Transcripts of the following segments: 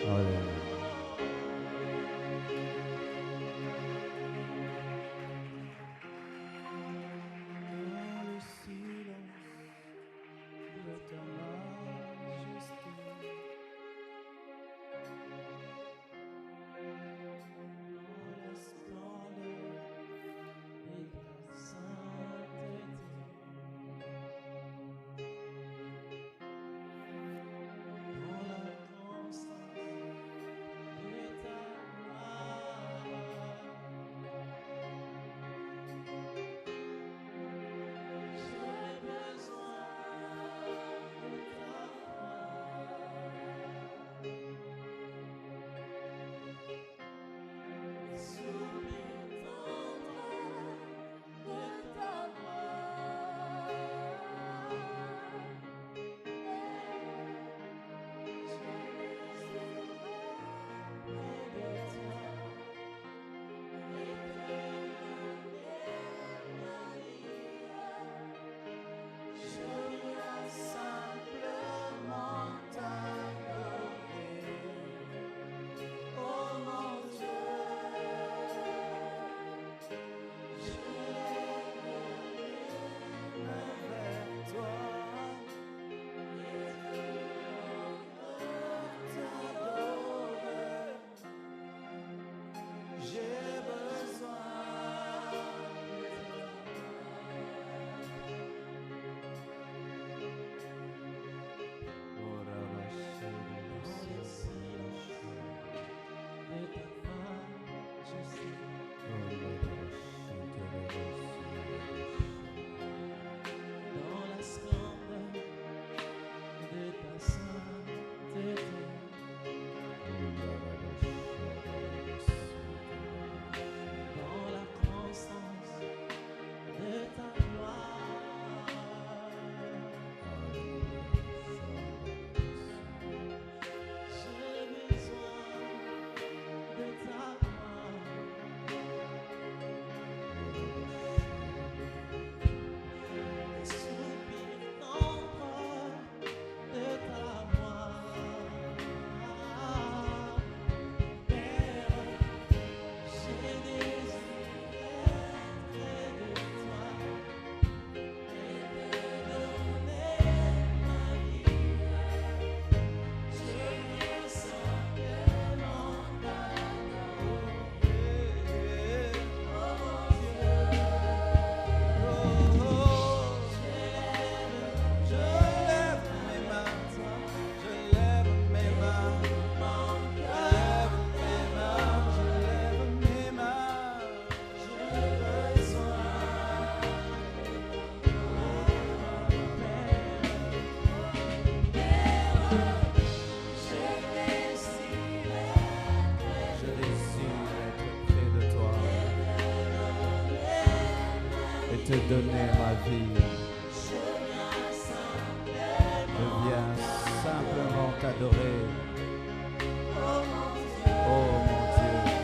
Alléluia. Te donner ma vie. Je viens simplement t'adorer. Oh mon Dieu.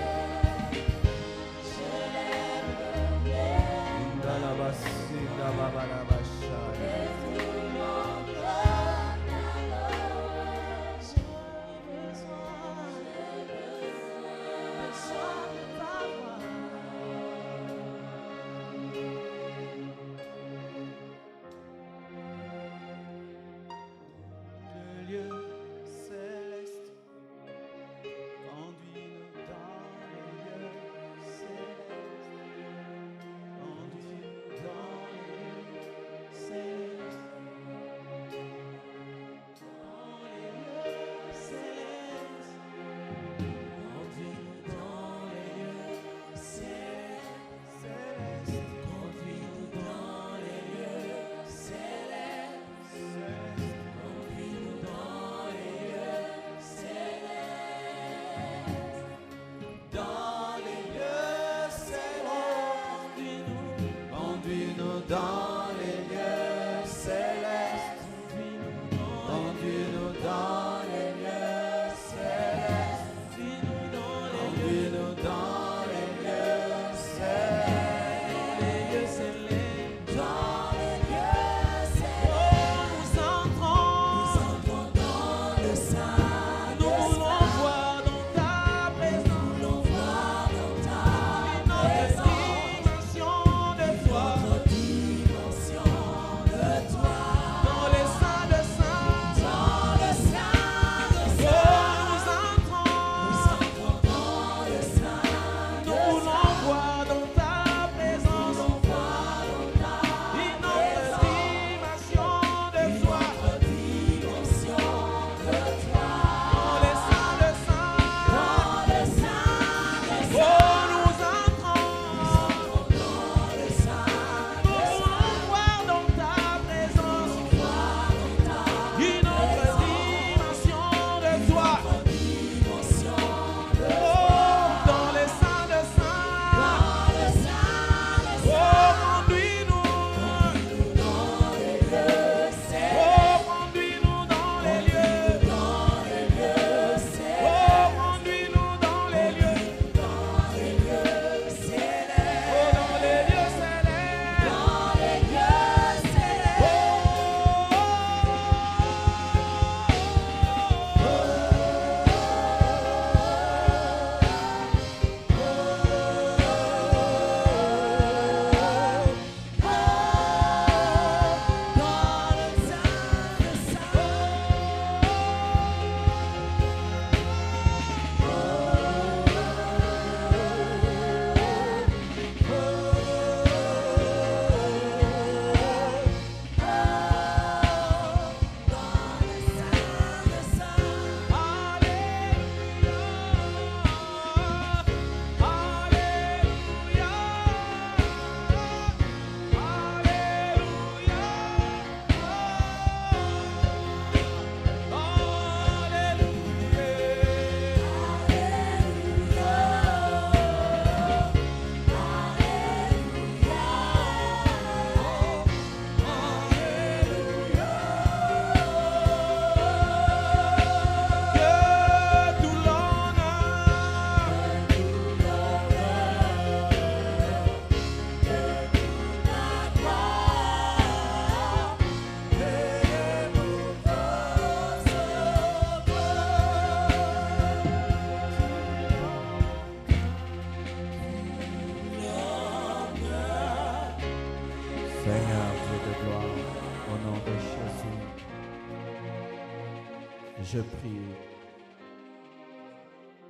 Je prie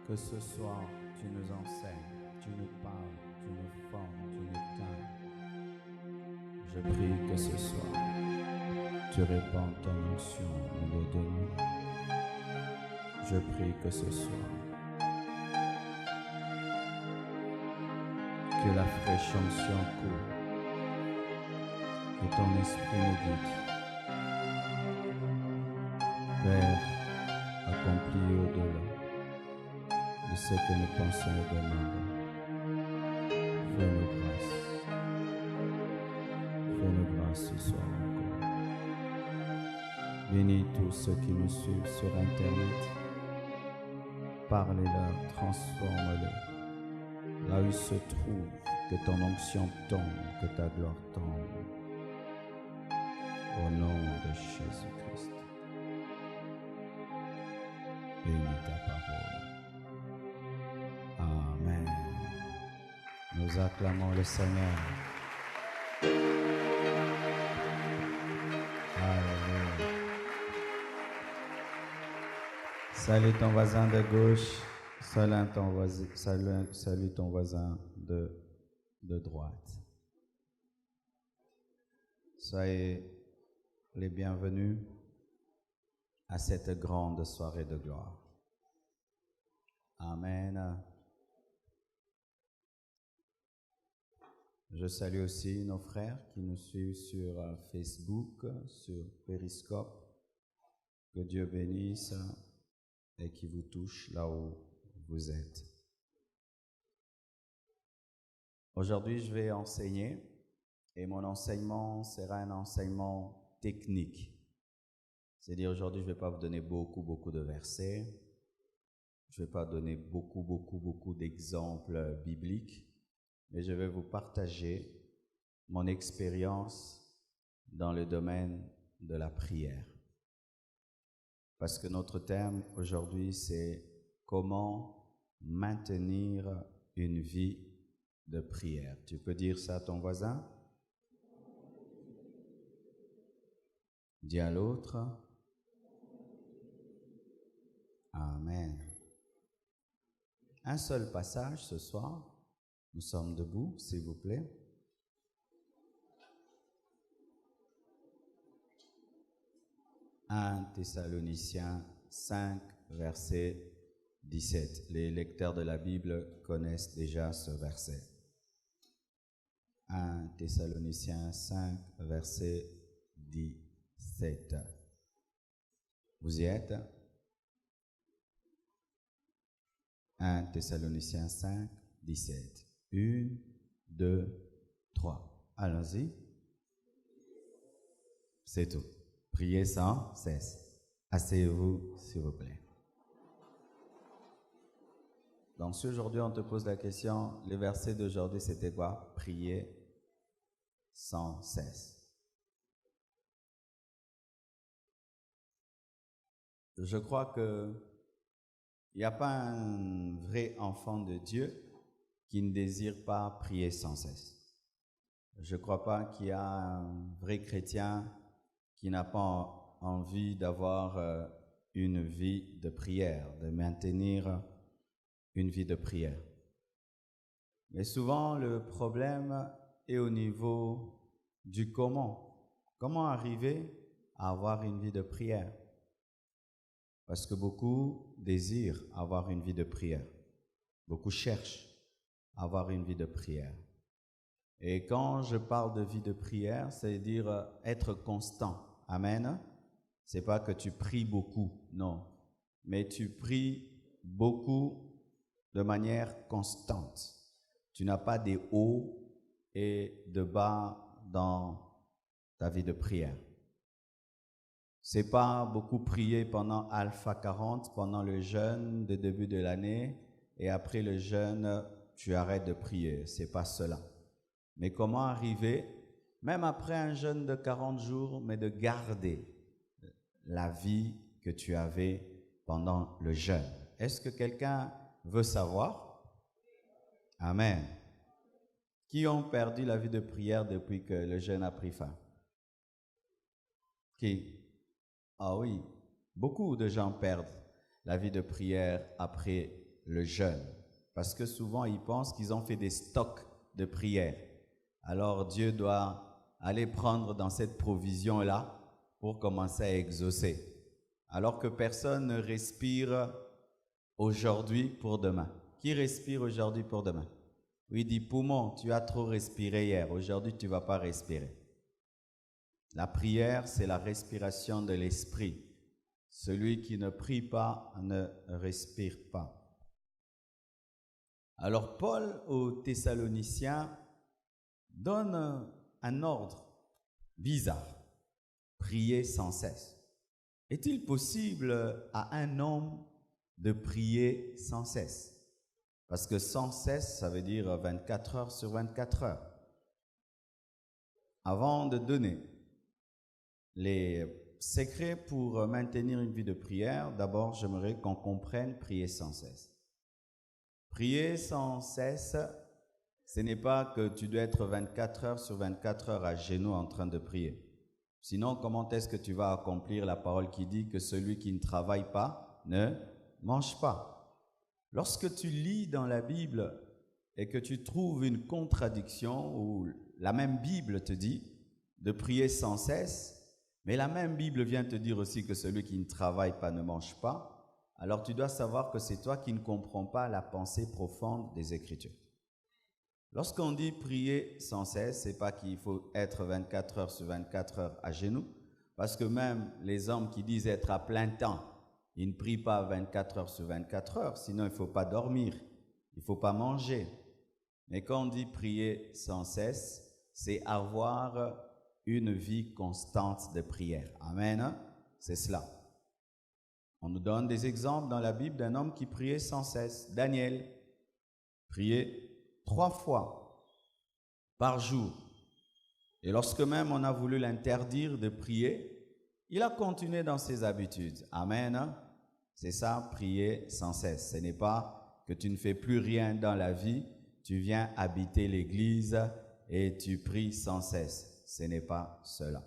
que ce soir, tu nous enseignes, tu nous parles, tu nous formes, tu nous teins. Je prie que ce soir, tu répands ton onction au milieu de nous. Je prie que ce soir, que la fraîche onction coule, que ton esprit nous guide. Père, accomplis au-delà de ce que nous pensons et demandons. Fais-nous grâce. Fais-nous grâce ce soir encore. Bénis tous ceux qui nous suivent sur Internet. Parlez-leur, transforme-les. Là où ils se trouvent, que ton onction tombe, que ta gloire tombe. Au nom de Jésus-Christ. Bénis ta parole. Amen. Nous acclamons le Seigneur. Alléluia. Salue ton voisin de gauche, salue ton voisin de droite. Soyez les bienvenus à cette grande soirée de gloire. Amen. Je salue aussi nos frères qui nous suivent sur Facebook, sur Periscope. Que Dieu bénisse et qui vous touche là où vous êtes. Aujourd'hui, je vais enseigner et mon enseignement sera un enseignement technique. C'est-à-dire aujourd'hui, je ne vais pas vous donner beaucoup de versets. Je ne vais pas donner beaucoup d'exemples bibliques. Mais je vais vous partager mon expérience dans le domaine de la prière. Parce que notre thème aujourd'hui, c'est comment maintenir une vie de prière. Tu peux dire ça à ton voisin? Dis à l'autre. Amen. Un seul passage ce soir. Nous sommes debout, s'il vous plaît. « 1 Thessaloniciens 5, verset 17. » Les lecteurs de la Bible connaissent déjà ce verset. 1 Thessaloniciens 5, verset 17. Vous y êtes? 1 Thessaloniciens 5, 17. 1, 2, 3. Allons-y. C'est tout. Priez sans cesse. Asseyez-vous, s'il vous plaît. Donc, si aujourd'hui on te pose la question, le verset d'aujourd'hui c'était quoi? Prier sans cesse. Je crois que il n'y a pas un vrai enfant de Dieu qui ne désire pas prier sans cesse. Je ne crois pas qu'il y a un vrai chrétien qui n'a pas envie d'avoir une vie de prière, de maintenir une vie de prière. Mais souvent, le problème est au niveau du comment. Comment arriver à avoir une vie de prière? Parce que beaucoup désirent avoir une vie de prière. Beaucoup cherchent à avoir une vie de prière. Et quand je parle de vie de prière, c'est-à-dire être constant. Amen. C'est pas que tu pries beaucoup, non. Mais tu pries beaucoup de manière constante. Tu n'as pas des hauts et de bas dans ta vie de prière. C'est pas beaucoup prier pendant Alpha 40, pendant le jeûne de début de l'année, et après le jeûne, tu arrêtes de prier. C'est pas cela. Mais comment arriver, même après un jeûne de 40 jours, mais de garder la vie que tu avais pendant le jeûne? Est-ce que quelqu'un veut savoir? Amen. Qui ont perdu la vie de prière depuis que le jeûne a pris fin? Qui? Ah oui, Beaucoup de gens perdent la vie de prière après le jeûne, parce que souvent ils pensent qu'ils ont fait des stocks de prière. Alors Dieu doit aller prendre dans cette provision-là pour commencer à exaucer. Alors que personne ne respire aujourd'hui pour demain. Qui respire aujourd'hui pour demain? Oui, dit poumon, tu as trop respiré hier, aujourd'hui tu ne vas pas respirer. La prière, c'est la respiration de l'esprit. Celui qui ne prie pas ne respire pas. Alors Paul aux Thessaloniciens donne un ordre bizarre. Prier sans cesse. Est-il possible à un homme de prier sans cesse? Parce que sans cesse, ça veut dire 24 heures sur 24 heures. Avant de donner les secrets pour maintenir une vie de prière, d'abord, j'aimerais qu'on comprenne prier sans cesse. Prier sans cesse, ce n'est pas que tu dois être 24 heures sur 24 heures à genoux en train de prier. Sinon, comment est-ce que tu vas accomplir la parole qui dit que celui qui ne travaille pas ne mange pas? Lorsque tu lis dans la Bible et que tu trouves une contradiction où la même Bible te dit de prier sans cesse, mais la même Bible vient te dire aussi que celui qui ne travaille pas ne mange pas, alors tu dois savoir que c'est toi qui ne comprends pas la pensée profonde des Écritures. Lorsqu'on dit prier sans cesse, ce n'est pas qu'il faut être 24 heures sur 24 heures à genoux, parce que même les hommes qui disent être à plein temps, ils ne prient pas 24 heures sur 24 heures, sinon il ne faut pas dormir, il ne faut pas manger. Mais quand on dit prier sans cesse, c'est avoir une vie constante de prière. Amen, c'est cela. On nous donne des exemples dans la Bible d'un homme qui priait sans cesse. Daniel priait 3 fois par jour. Et lorsque même on a voulu l'interdire de prier, il a continué dans ses habitudes. Amen. C'est ça, prier sans cesse. Ce n'est pas que tu ne fais plus rien dans la vie, tu viens habiter l'église et tu pries sans cesse. Ce n'est pas cela.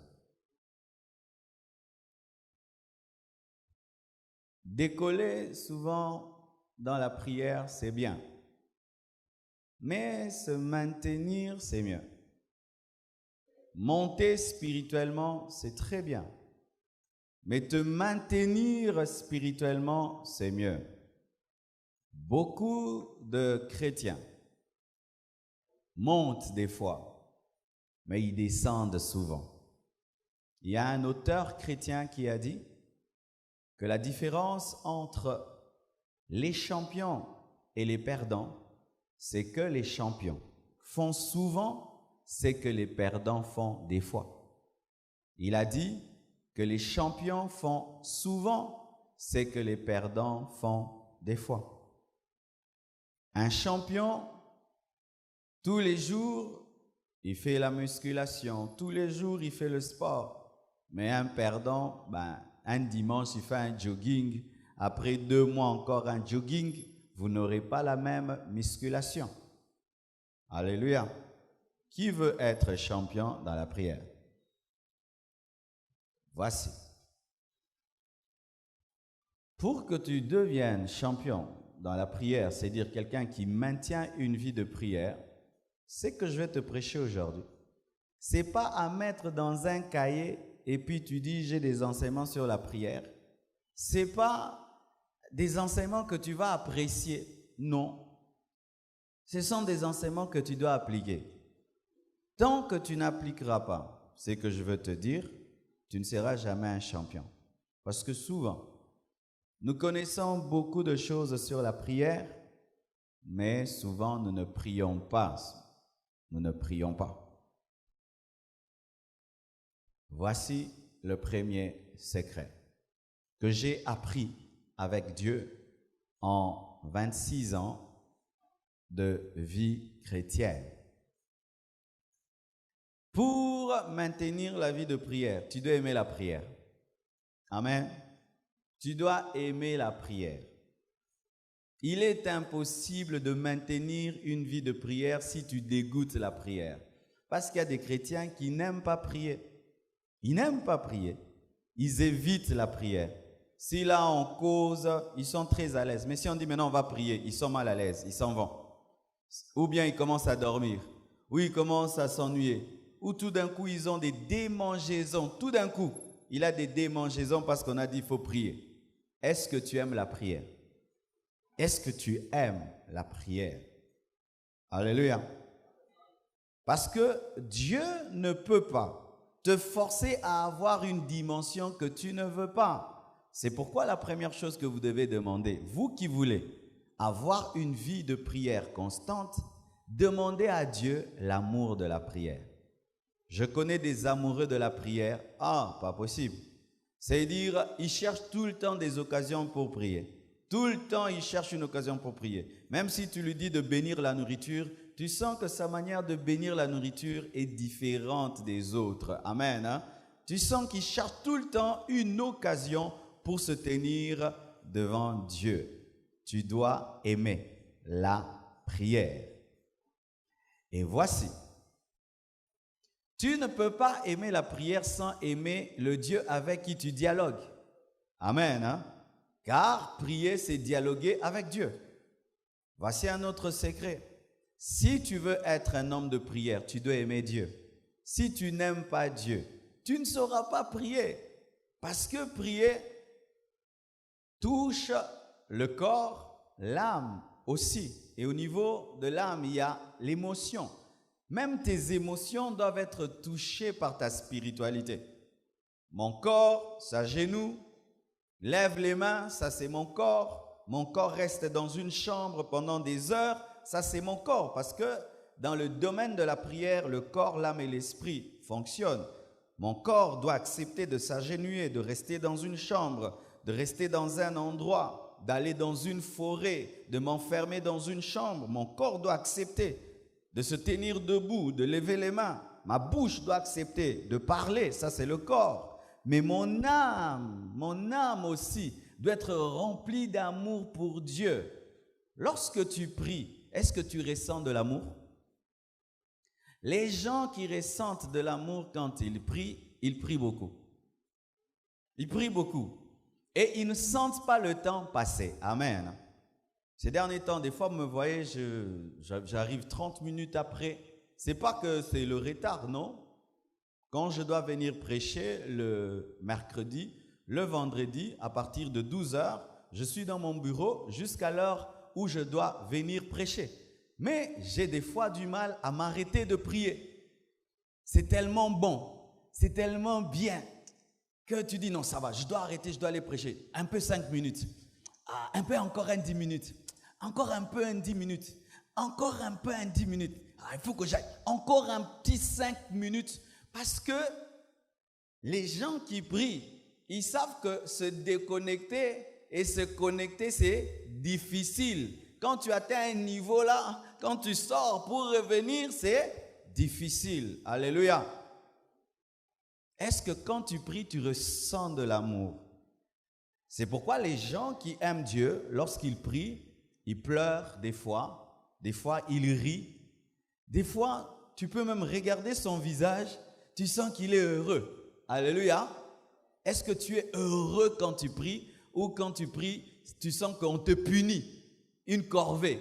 Décoller souvent dans la prière, c'est bien. Mais se maintenir, c'est mieux. Monter spirituellement, c'est très bien. Mais te maintenir spirituellement, c'est mieux. Beaucoup de chrétiens montent des fois, mais ils descendent souvent. Il y a un auteur chrétien qui a dit que la différence entre les champions et les perdants, c'est que les champions font souvent ce que les perdants font des fois. Il a dit que les champions font souvent ce que les perdants font des fois. Un champion, tous les jours, il fait la musculation, tous les jours, il fait le sport. Mais un perdant, un dimanche, il fait un jogging. Après 2 mois encore un jogging, vous n'aurez pas la même musculation. Alléluia. Qui veut être champion dans la prière? Voici. Pour que tu deviennes champion dans la prière, c'est-à-dire quelqu'un qui maintient une vie de prière, c'est que je vais te prêcher aujourd'hui. Ce n'est pas à mettre dans un cahier et puis tu dis j'ai des enseignements sur la prière. Ce n'est pas des enseignements que tu vas apprécier. Non. Ce sont des enseignements que tu dois appliquer. Tant que tu n'appliqueras pas ce que je veux te dire, tu ne seras jamais un champion. Parce que souvent, nous connaissons beaucoup de choses sur la prière, mais souvent nous ne prions pas. Nous ne prions pas. Voici le premier secret que j'ai appris avec Dieu en 26 ans de vie chrétienne. Pour maintenir la vie de prière, tu dois aimer la prière. Amen. Tu dois aimer la prière. Il est impossible de maintenir une vie de prière si tu dégoûtes la prière. Parce qu'il y a des chrétiens qui n'aiment pas prier. Ils n'aiment pas prier. Ils évitent la prière. Si là on cause, ils sont très à l'aise. Mais si on dit maintenant on va prier, ils sont mal à l'aise, ils s'en vont. Ou bien ils commencent à dormir, ou ils commencent à s'ennuyer, ou tout d'un coup ils ont des démangeaisons. Tout d'un coup, il a des démangeaisons parce qu'on a dit il faut prier. Est-ce que tu aimes la prière? Est-ce que tu aimes la prière? Alléluia. Parce que Dieu ne peut pas te forcer à avoir une dimension que tu ne veux pas. C'est pourquoi la première chose que vous devez demander, vous qui voulez avoir une vie de prière constante, demandez à Dieu l'amour de la prière. Je connais des amoureux de la prière. Ah, pas possible. C'est-à-dire, ils cherchent tout le temps des occasions pour prier. Tout le temps, ils cherchent une occasion pour prier. Même si tu lui dis de bénir la nourriture, tu sens que sa manière de bénir la nourriture est différente des autres. Amen. Hein? Tu sens qu'il cherche tout le temps une occasion pour se tenir devant Dieu. Tu dois aimer la prière. Et voici. Tu ne peux pas aimer la prière sans aimer le Dieu avec qui tu dialogues. Amen. Hein? Car prier, c'est dialoguer avec Dieu. Voici un autre secret. Si tu veux être un homme de prière, tu dois aimer Dieu. Si tu n'aimes pas Dieu, tu ne sauras pas prier. Parce que prier touche le corps, l'âme aussi. Et au niveau de l'âme, il y a l'émotion. Même tes émotions doivent être touchées par ta spiritualité. Mon corps s'agenouille, lève les mains, ça c'est mon corps. Mon corps reste dans une chambre pendant des heures, ça c'est mon corps. Parce que dans le domaine de la prière, le corps, l'âme et l'esprit fonctionnent. Mon corps doit accepter de s'agenouiller, de rester dans une chambre, de rester dans un endroit, d'aller dans une forêt, de m'enfermer dans une chambre. Mon corps doit accepter de se tenir debout, de lever les mains. Ma bouche doit accepter de parler, ça c'est le corps. Mais mon âme aussi doit être remplie d'amour pour Dieu. Lorsque tu pries, est-ce que tu ressens de l'amour? Les gens qui ressentent de l'amour quand ils prient beaucoup. Ils prient beaucoup. Et ils ne sentent pas le temps passer. Amen. Ces derniers temps, des fois, vous me voyez, j'arrive 30 minutes après. Ce n'est pas que c'est le retard, non? Quand je dois venir prêcher le mercredi, le vendredi, à partir de 12h, je suis dans mon bureau jusqu'à l'heure où je dois venir prêcher. Mais j'ai des fois du mal à m'arrêter de prier. C'est tellement bon, c'est tellement bien que tu dis non, ça va, je dois arrêter, je dois aller prêcher. Un peu 5 minutes, un peu encore un 10 minutes. Encore un peu un 10 minutes. Encore un peu un 10 minutes. Il faut que j'aille. Encore un petit 5 minutes. Parce que les gens qui prient, ils savent que se déconnecter et se connecter, c'est difficile. Quand tu atteins un niveau là, quand tu sors pour revenir, c'est difficile. Alléluia. Est-ce que quand tu pries, tu ressens de l'amour? C'est pourquoi les gens qui aiment Dieu, lorsqu'ils prient, ils pleurent des fois ils rient, des fois tu peux même regarder son visage, tu sens qu'il est heureux. Alléluia. Est-ce que tu es heureux quand tu pries ou quand tu pries, tu sens qu'on te punit, une corvée?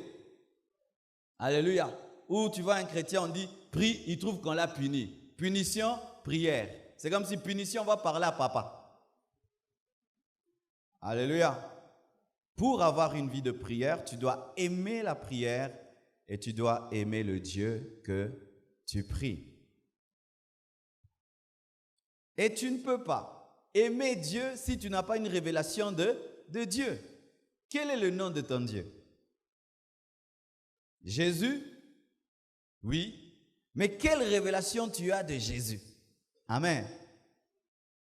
Alléluia. Ou tu vois un chrétien, on dit prie, il trouve qu'on l'a puni. Punition, prière. C'est comme si punition va parler à papa. Alléluia. Pour avoir une vie de prière, tu dois aimer la prière et tu dois aimer le Dieu que tu pries. Et tu ne peux pas aimer Dieu si tu n'as pas une révélation de Dieu. Quel est le nom de ton Dieu? Jésus? Oui. Mais quelle révélation tu as de Jésus? Amen.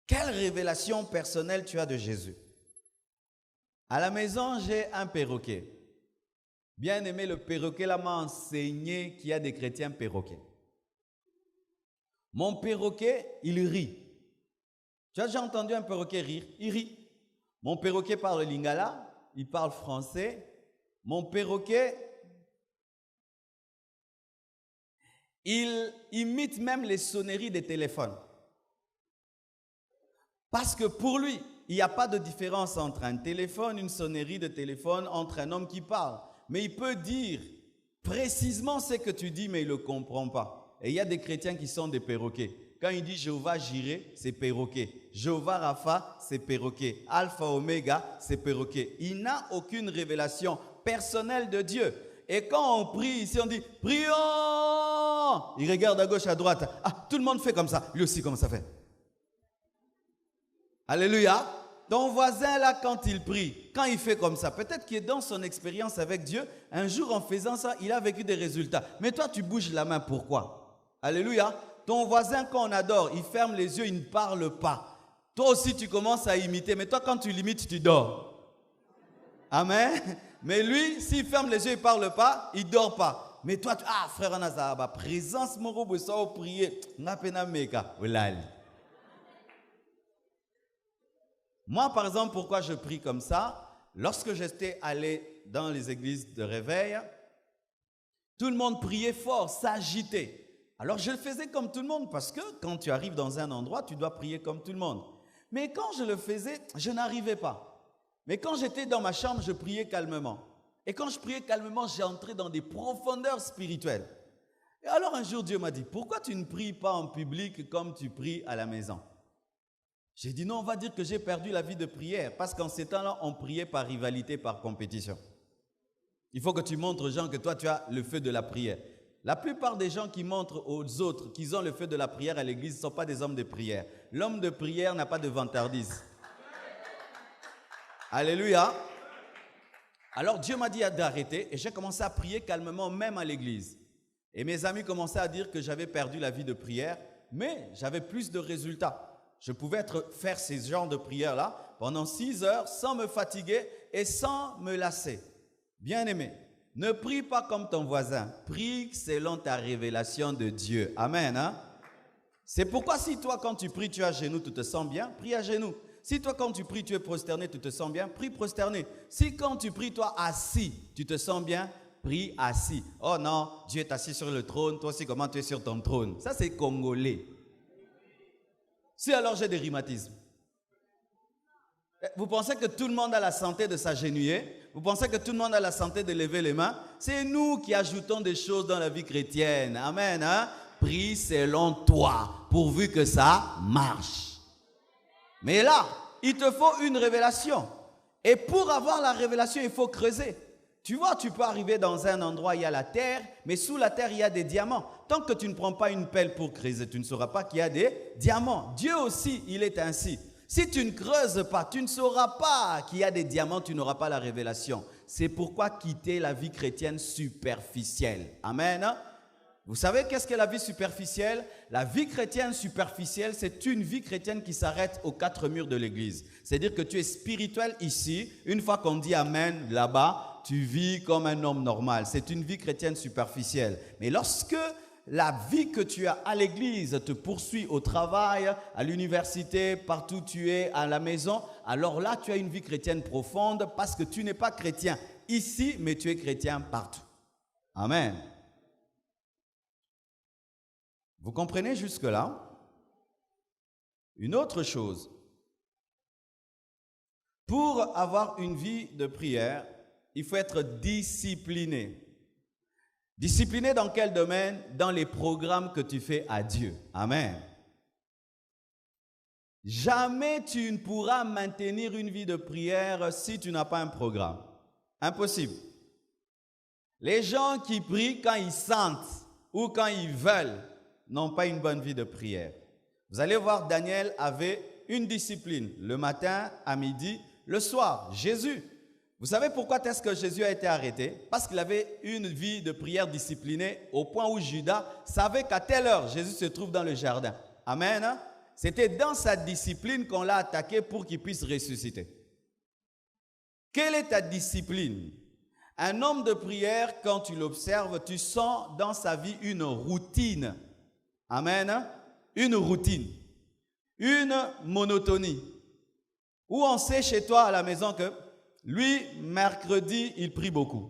Quelle révélation personnelle tu as de Jésus? À la maison, j'ai un perroquet. Bien aimé, le perroquet là m'a enseigné qu'il y a des chrétiens perroquets. Mon perroquet, il rit. Tu as déjà entendu un perroquet rire? Il rit. Mon perroquet parle lingala, il parle français. Mon perroquet, il imite même les sonneries des téléphones. Parce que pour lui, il n'y a pas de différence entre un téléphone, une sonnerie de téléphone, entre un homme qui parle. Mais il peut dire précisément ce que tu dis, mais il ne le comprend pas. Et il y a des chrétiens qui sont des perroquets. Quand il dit Jéhovah Jireh, c'est perroquet. Jéhovah Rapha, c'est perroquet. Alpha Oméga, c'est perroquet. Il n'a aucune révélation personnelle de Dieu. Et quand on prie ici, on dit prions. Il regarde à gauche, à droite. Ah, tout le monde fait comme ça. Lui aussi, comment ça fait? Alléluia. Ton voisin là, quand il prie, quand il fait comme ça, peut-être qu'il est dans son expérience avec Dieu, un jour en faisant ça, il a vécu des résultats. Mais toi, tu bouges la main, pourquoi? Alléluia. Ton voisin, quand on adore, il ferme les yeux, il ne parle pas. Toi aussi, tu commences à imiter, mais toi, quand tu limites, tu dors. Amen. Mais lui, s'il ferme les yeux, il ne parle pas, il ne dort pas. Mais toi, frère Anazaba, présence, mon robot, ça, au prier, n'apena meka, olali. Moi, par exemple, pourquoi je prie comme ça? Lorsque j'étais allé dans les églises de réveil, tout le monde priait fort, s'agitait. Alors, je le faisais comme tout le monde parce que quand tu arrives dans un endroit, tu dois prier comme tout le monde. Mais quand je le faisais, je n'arrivais pas. Mais quand j'étais dans ma chambre, je priais calmement. Et quand je priais calmement, j'entrais dans des profondeurs spirituelles. Et alors, un jour, Dieu m'a dit, pourquoi tu ne pries pas en public comme tu pries à la maison? J'ai dit non, on va dire que j'ai perdu la vie de prière parce qu'en ces temps-là, on priait par rivalité, par compétition. Il faut que tu montres aux gens que toi, tu as le feu de la prière. La plupart des gens qui montrent aux autres qu'ils ont le feu de la prière à l'église ne sont pas des hommes de prière. L'homme de prière n'a pas de vantardise. Alléluia. Alors Dieu m'a dit d'arrêter et j'ai commencé à prier calmement même à l'église. Et mes amis commençaient à dire que j'avais perdu la vie de prière, mais j'avais plus de résultats. Je pouvais faire ces genres de prières-là pendant 6 heures sans me fatiguer et sans me lasser. Bien-aimé, ne prie pas comme ton voisin. Prie selon ta révélation de Dieu. Amen. Hein? C'est pourquoi si toi, quand tu pries, tu es à genoux, tu te sens bien, prie à genoux. Si toi, quand tu pries, tu es prosterné, tu te sens bien, prie prosterné. Si quand tu pries, toi, assis, tu te sens bien, prie assis. Oh non, Dieu est assis sur le trône, toi aussi, comment tu es sur ton trône? Ça, c'est congolais. Si alors j'ai des rhumatismes. Vous pensez que tout le monde a la santé de s'agenouiller? Vous pensez que tout le monde a la santé de lever les mains? C'est nous qui ajoutons des choses dans la vie chrétienne. Amen. Hein? Prie selon toi, pourvu que ça marche. Mais là, il te faut une révélation. Et pour avoir la révélation, il faut creuser. Tu vois, tu peux arriver dans un endroit où il y a la terre, mais sous la terre, il y a des diamants. Tant que tu ne prends pas une pelle pour creuser, tu ne sauras pas qu'il y a des diamants. Dieu aussi, il est ainsi. Si tu ne creuses pas, tu ne sauras pas qu'il y a des diamants, tu n'auras pas la révélation. C'est pourquoi quitter la vie chrétienne superficielle. Amen. Vous savez qu'est-ce que la vie superficielle? La vie chrétienne superficielle, c'est une vie chrétienne qui s'arrête aux 4 murs de l'église. C'est-à-dire que tu es spirituel ici. Une fois qu'on dit Amen là-bas, tu vis comme un homme normal. C'est une vie chrétienne superficielle. Mais lorsque la vie que tu as à l'église te poursuit au travail, à l'université, partout où tu es, à la maison, alors là, tu as une vie chrétienne profonde parce que tu n'es pas chrétien ici, mais tu es chrétien partout. Amen. Vous comprenez jusque-là? Une autre chose. Pour avoir une vie de prière, il faut être discipliné. Discipliné dans quel domaine? Dans les programmes que tu fais à Dieu. Amen. Jamais tu ne pourras maintenir une vie de prière si tu n'as pas un programme. Impossible. Les gens qui prient quand ils sentent ou quand ils veulent n'ont pas une bonne vie de prière. Vous allez voir, Daniel avait une discipline. Le matin, à midi, le soir. Jésus. Vous savez pourquoi est-ce que Jésus a été arrêté? Parce qu'il avait une vie de prière disciplinée au point où Judas savait qu'à telle heure, Jésus se trouve dans le jardin. Amen. C'était dans sa discipline qu'on l'a attaqué pour qu'il puisse ressusciter. Quelle est ta discipline? Un homme de prière, quand tu l'observes, tu sens dans sa vie une routine. Amen. Une routine. Une monotonie. Où on sait chez toi à la maison que lui, mercredi, il prie beaucoup.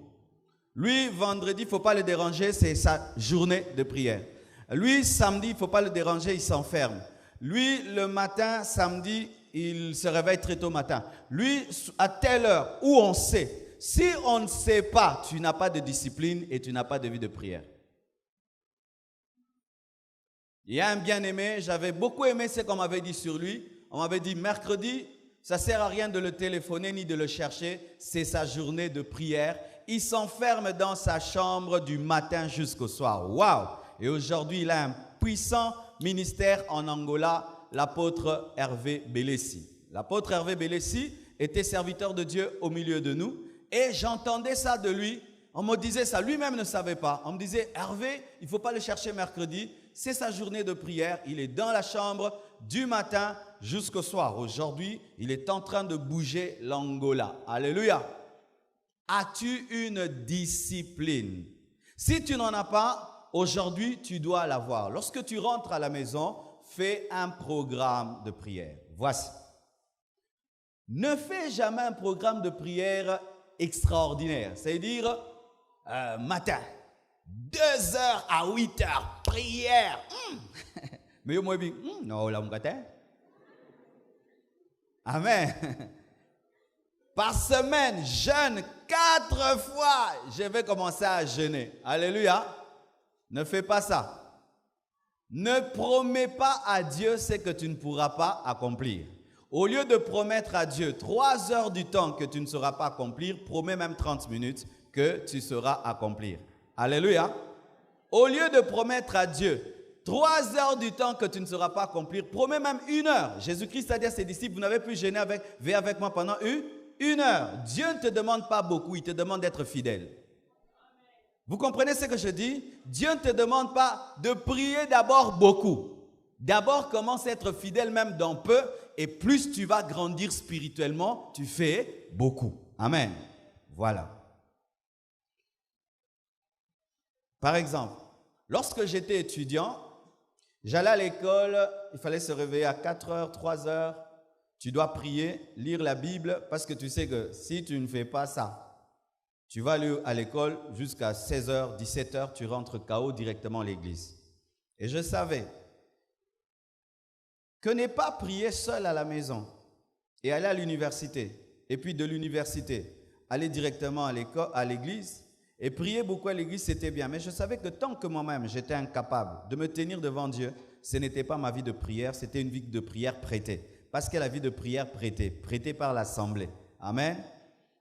Lui, vendredi, il ne faut pas le déranger, c'est sa journée de prière. Lui, samedi, il ne faut pas le déranger, il s'enferme. Lui, le matin, samedi, il se réveille très tôt matin. Lui, à telle heure, où on sait. Si on ne sait pas, tu n'as pas de discipline et tu n'as pas de vie de prière. Il y a un bien-aimé, j'avais beaucoup aimé ce qu'on m'avait dit sur lui. On m'avait dit, mercredi, ça ne sert à rien de le téléphoner ni de le chercher. C'est sa journée de prière. Il s'enferme dans sa chambre du matin jusqu'au soir. Waouh! Et aujourd'hui, il a un puissant ministère en Angola, l'apôtre Hervé Bélessi. L'apôtre Hervé Bélessi était serviteur de Dieu au milieu de nous. Et j'entendais ça de lui. On me disait ça. Lui-même ne savait pas. On me disait, Hervé, il ne faut pas le chercher mercredi. C'est sa journée de prière. Il est dans la chambre du matin jusqu'au soir. Aujourd'hui, il est en train de bouger l'Angola. Alléluia. As-tu une discipline? Si tu n'en as pas, aujourd'hui, tu dois l'avoir. Lorsque tu rentres à la maison, fais un programme de prière. Voici. Ne fais jamais un programme de prière extraordinaire. C'est-à-dire, matin, 2h à 8h, prière. Mais moi, non, là, on matin. Amen. Par semaine, jeûne 4 fois. Je vais commencer à jeûner. Alléluia. Ne fais pas ça. Ne promets pas à Dieu ce que tu ne pourras pas accomplir. Au lieu de promettre à Dieu 3 heures du temps que tu ne sauras pas accomplir, promets même 30 minutes que tu sauras accomplir. Alléluia. Au lieu de promettre à Dieu 3 heures du temps que tu ne sauras pas accomplir, promets même 1 heure. Jésus-Christ a dit à ses disciples, vous n'avez pu jeûner avec moi pendant 1 heure. Dieu ne te demande pas beaucoup, il te demande d'être fidèle. Vous comprenez ce que je dis? Dieu ne te demande pas de prier d'abord beaucoup. D'abord, commence à être fidèle même dans peu et plus tu vas grandir spirituellement, tu fais beaucoup. Amen. Voilà. Par exemple, lorsque j'étais étudiant, j'allais à l'école, il fallait se réveiller à 4 heures, 3 heures. Tu dois prier, lire la Bible parce que tu sais que si tu ne fais pas ça, tu vas aller à l'école jusqu'à 16h, 17h, tu rentres KO directement à l'église. Et je savais que ne pas prier seul à la maison et aller à l'université, et puis de l'université, aller directement à l'église et prier beaucoup à l'église, c'était bien. Mais je savais que tant que moi-même, j'étais incapable de me tenir devant Dieu, ce n'était pas ma vie de prière, c'était une vie de prière prêtée. Parce que la vie de prière prêtée par l'assemblée. Amen.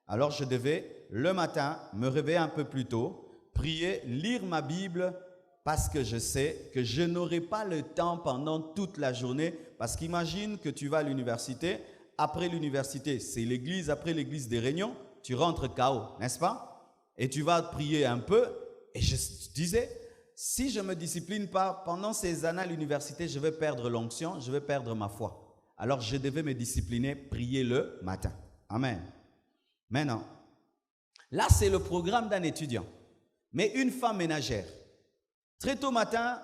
Alors je devais, le matin, me réveiller un peu plus tôt, prier, lire ma Bible, parce que je sais que je n'aurai pas le temps pendant toute la journée. Parce qu'imagine que tu vas à l'université, après l'université, c'est l'église, après l'église des réunions, tu rentres KO, n'est-ce pas? Et tu vas prier un peu. Et je disais, si je ne me discipline pas, pendant ces années à l'université, je vais perdre l'onction, je vais perdre ma foi. Alors, je devais me discipliner, prier le matin. Amen. Maintenant, là, c'est le programme d'un étudiant. Mais une femme ménagère, très tôt matin,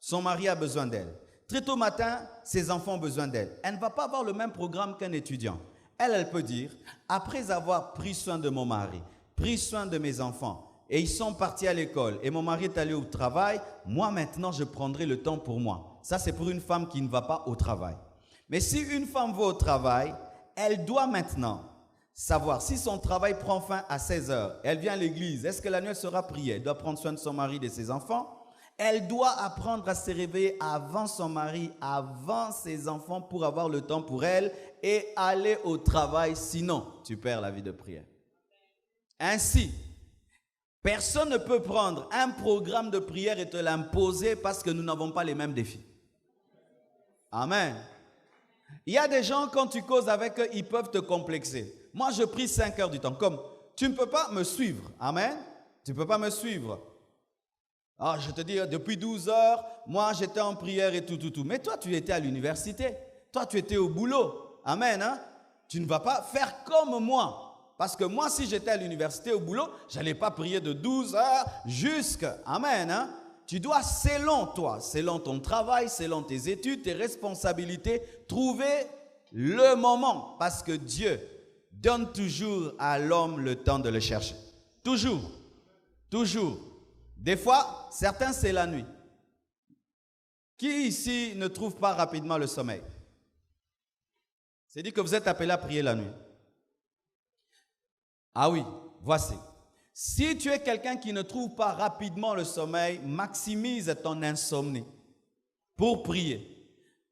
son mari a besoin d'elle. Très tôt matin, ses enfants ont besoin d'elle. Elle ne va pas avoir le même programme qu'un étudiant. Elle peut dire, après avoir pris soin de mon mari, pris soin de mes enfants, et ils sont partis à l'école, et mon mari est allé au travail, moi maintenant, je prendrai le temps pour moi. Ça, c'est pour une femme qui ne va pas au travail. Mais si une femme va au travail, elle doit maintenant savoir si son travail prend fin à 16 heures. Elle vient à l'église. Est-ce que la nuit sera priée? Elle doit prendre soin de son mari et de ses enfants. Elle doit apprendre à se réveiller avant son mari, avant ses enfants pour avoir le temps pour elle et aller au travail. Sinon, tu perds la vie de prière. Ainsi, personne ne peut prendre un programme de prière et te l'imposer parce que nous n'avons pas les mêmes défis. Amen. Il y a des gens, quand tu causes avec eux, ils peuvent te complexer. Moi, je prie 5 heures du temps. Comme, tu ne peux pas me suivre. Amen. Tu ne peux pas me suivre. Ah, je te dis, depuis 12 heures, moi, j'étais en prière et tout. Mais toi, tu étais à l'université. Toi, tu étais au boulot. Amen. Hein? Tu ne vas pas faire comme moi. Parce que moi, si j'étais à l'université, au boulot, je n'allais pas prier de 12 heures jusqu'à... Amen. Hein? Tu dois, selon toi, selon ton travail, selon tes études, tes responsabilités, trouver le moment. Parce que Dieu donne toujours à l'homme le temps de le chercher. Toujours. Toujours. Des fois, certains, c'est la nuit. Qui ici ne trouve pas rapidement le sommeil? C'est dit que vous êtes appelé à prier la nuit. Ah oui, voici. Si tu es quelqu'un qui ne trouve pas rapidement le sommeil, maximise ton insomnie pour prier.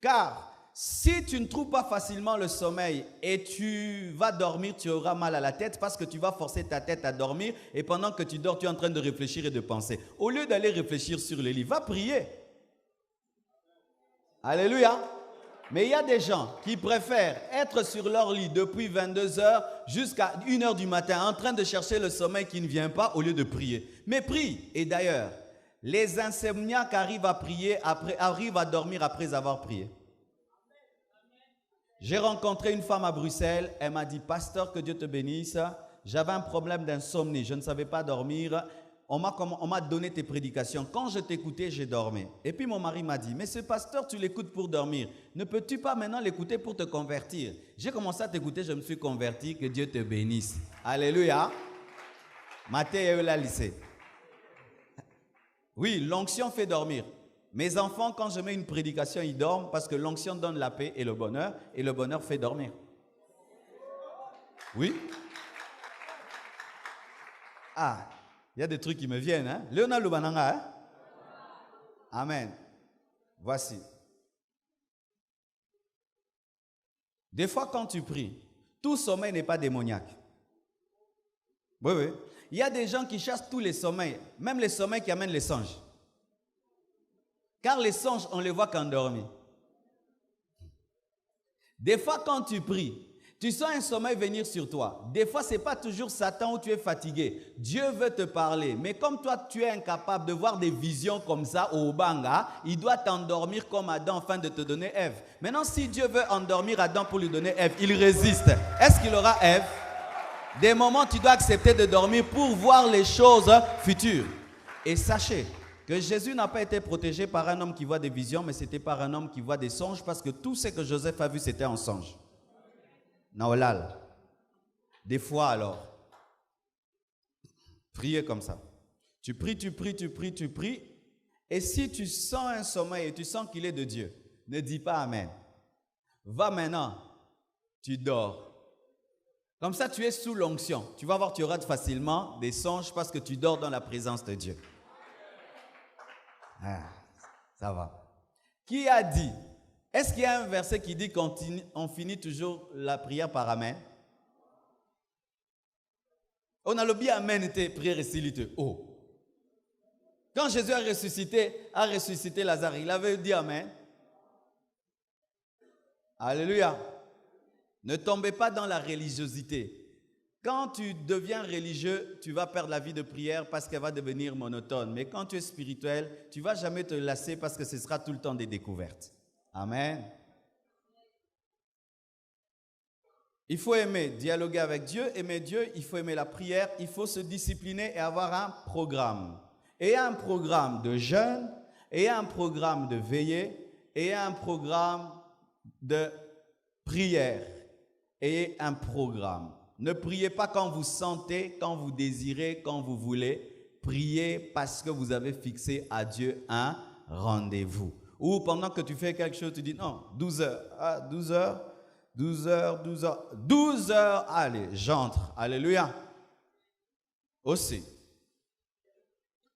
Car si tu ne trouves pas facilement le sommeil et tu vas dormir, tu auras mal à la tête parce que tu vas forcer ta tête à dormir et pendant que tu dors, tu es en train de réfléchir et de penser. Au lieu d'aller réfléchir sur le lit, va prier. Alléluia. Mais il y a des gens qui préfèrent être sur leur lit depuis 22h jusqu'à 1h du matin en train de chercher le sommeil qui ne vient pas au lieu de prier. Mais prie. Et d'ailleurs, les insomniaques arrivent à dormir après avoir prié. J'ai rencontré une femme à Bruxelles. Elle m'a dit, pasteur, que Dieu te bénisse. J'avais un problème d'insomnie. Je ne savais pas dormir. On m'a donné tes prédications. Quand je t'écoutais, j'ai dormi. Et puis mon mari m'a dit, mais ce pasteur, tu l'écoutes pour dormir. Ne peux-tu pas maintenant l'écouter pour te convertir? J'ai commencé à t'écouter, je me suis converti. Que Dieu te bénisse. Alléluia. Matthieu la lycée. Oui, l'onction fait dormir. Mes enfants, quand je mets une prédication, ils dorment parce que l'onction donne la paix et le bonheur fait dormir. Oui. Ah. Il y a des trucs qui me viennent. Hein? Léonard Lubananga. Hein? Amen. Voici. Des fois, quand tu pries, tout sommeil n'est pas démoniaque. Oui, oui. Il y a des gens qui chassent tous les sommeils, même les sommeils qui amènent les songes. Car les songes, on les voit qu'endormis. Des fois, quand tu pries, tu sens un sommeil venir sur toi. Des fois, ce n'est pas toujours Satan où tu es fatigué. Dieu veut te parler. Mais comme toi, tu es incapable de voir des visions comme ça au Banga, il doit t'endormir comme Adam afin de te donner Ève. Maintenant, si Dieu veut endormir Adam pour lui donner Ève, il résiste. Est-ce qu'il aura Ève? Des moments, tu dois accepter de dormir pour voir les choses futures. Et sachez que Jésus n'a pas été protégé par un homme qui voit des visions, mais c'était par un homme qui voit des songes, parce que tout ce que Joseph a vu, c'était en songe. Naolal. Des fois alors, priez comme ça. Tu pries. Et si tu sens un sommeil et tu sens qu'il est de Dieu, ne dis pas Amen. Va maintenant, tu dors. Comme ça, tu es sous l'onction. Tu vas voir, tu auras facilement des songes parce que tu dors dans la présence de Dieu. Ah, ça va. Qui a dit? Est-ce qu'il y a un verset qui dit qu'on finit toujours la prière par Amen? On a le bien Amen était prière et silité. Oh. Quand Jésus a ressuscité Lazare, il avait dit Amen. Alléluia. Ne tombez pas dans la religiosité. Quand tu deviens religieux, tu vas perdre la vie de prière parce qu'elle va devenir monotone. Mais quand tu es spirituel, tu ne vas jamais te lasser parce que ce sera tout le temps des découvertes. Amen. Il faut aimer dialoguer avec Dieu, aimer Dieu, il faut aimer la prière, il faut se discipliner et avoir un programme. Et un programme de jeûne, et un programme de veillée, et un programme de prière, et un programme. Ne priez pas quand vous sentez, quand vous désirez, quand vous voulez. Priez parce que vous avez fixé à Dieu un rendez-vous. Ou pendant que tu fais quelque chose, tu dis non, 12 heures. Ah, 12 heures, 12 heures, 12 heures. 12 heures, allez, j'entre. Alléluia. Aussi,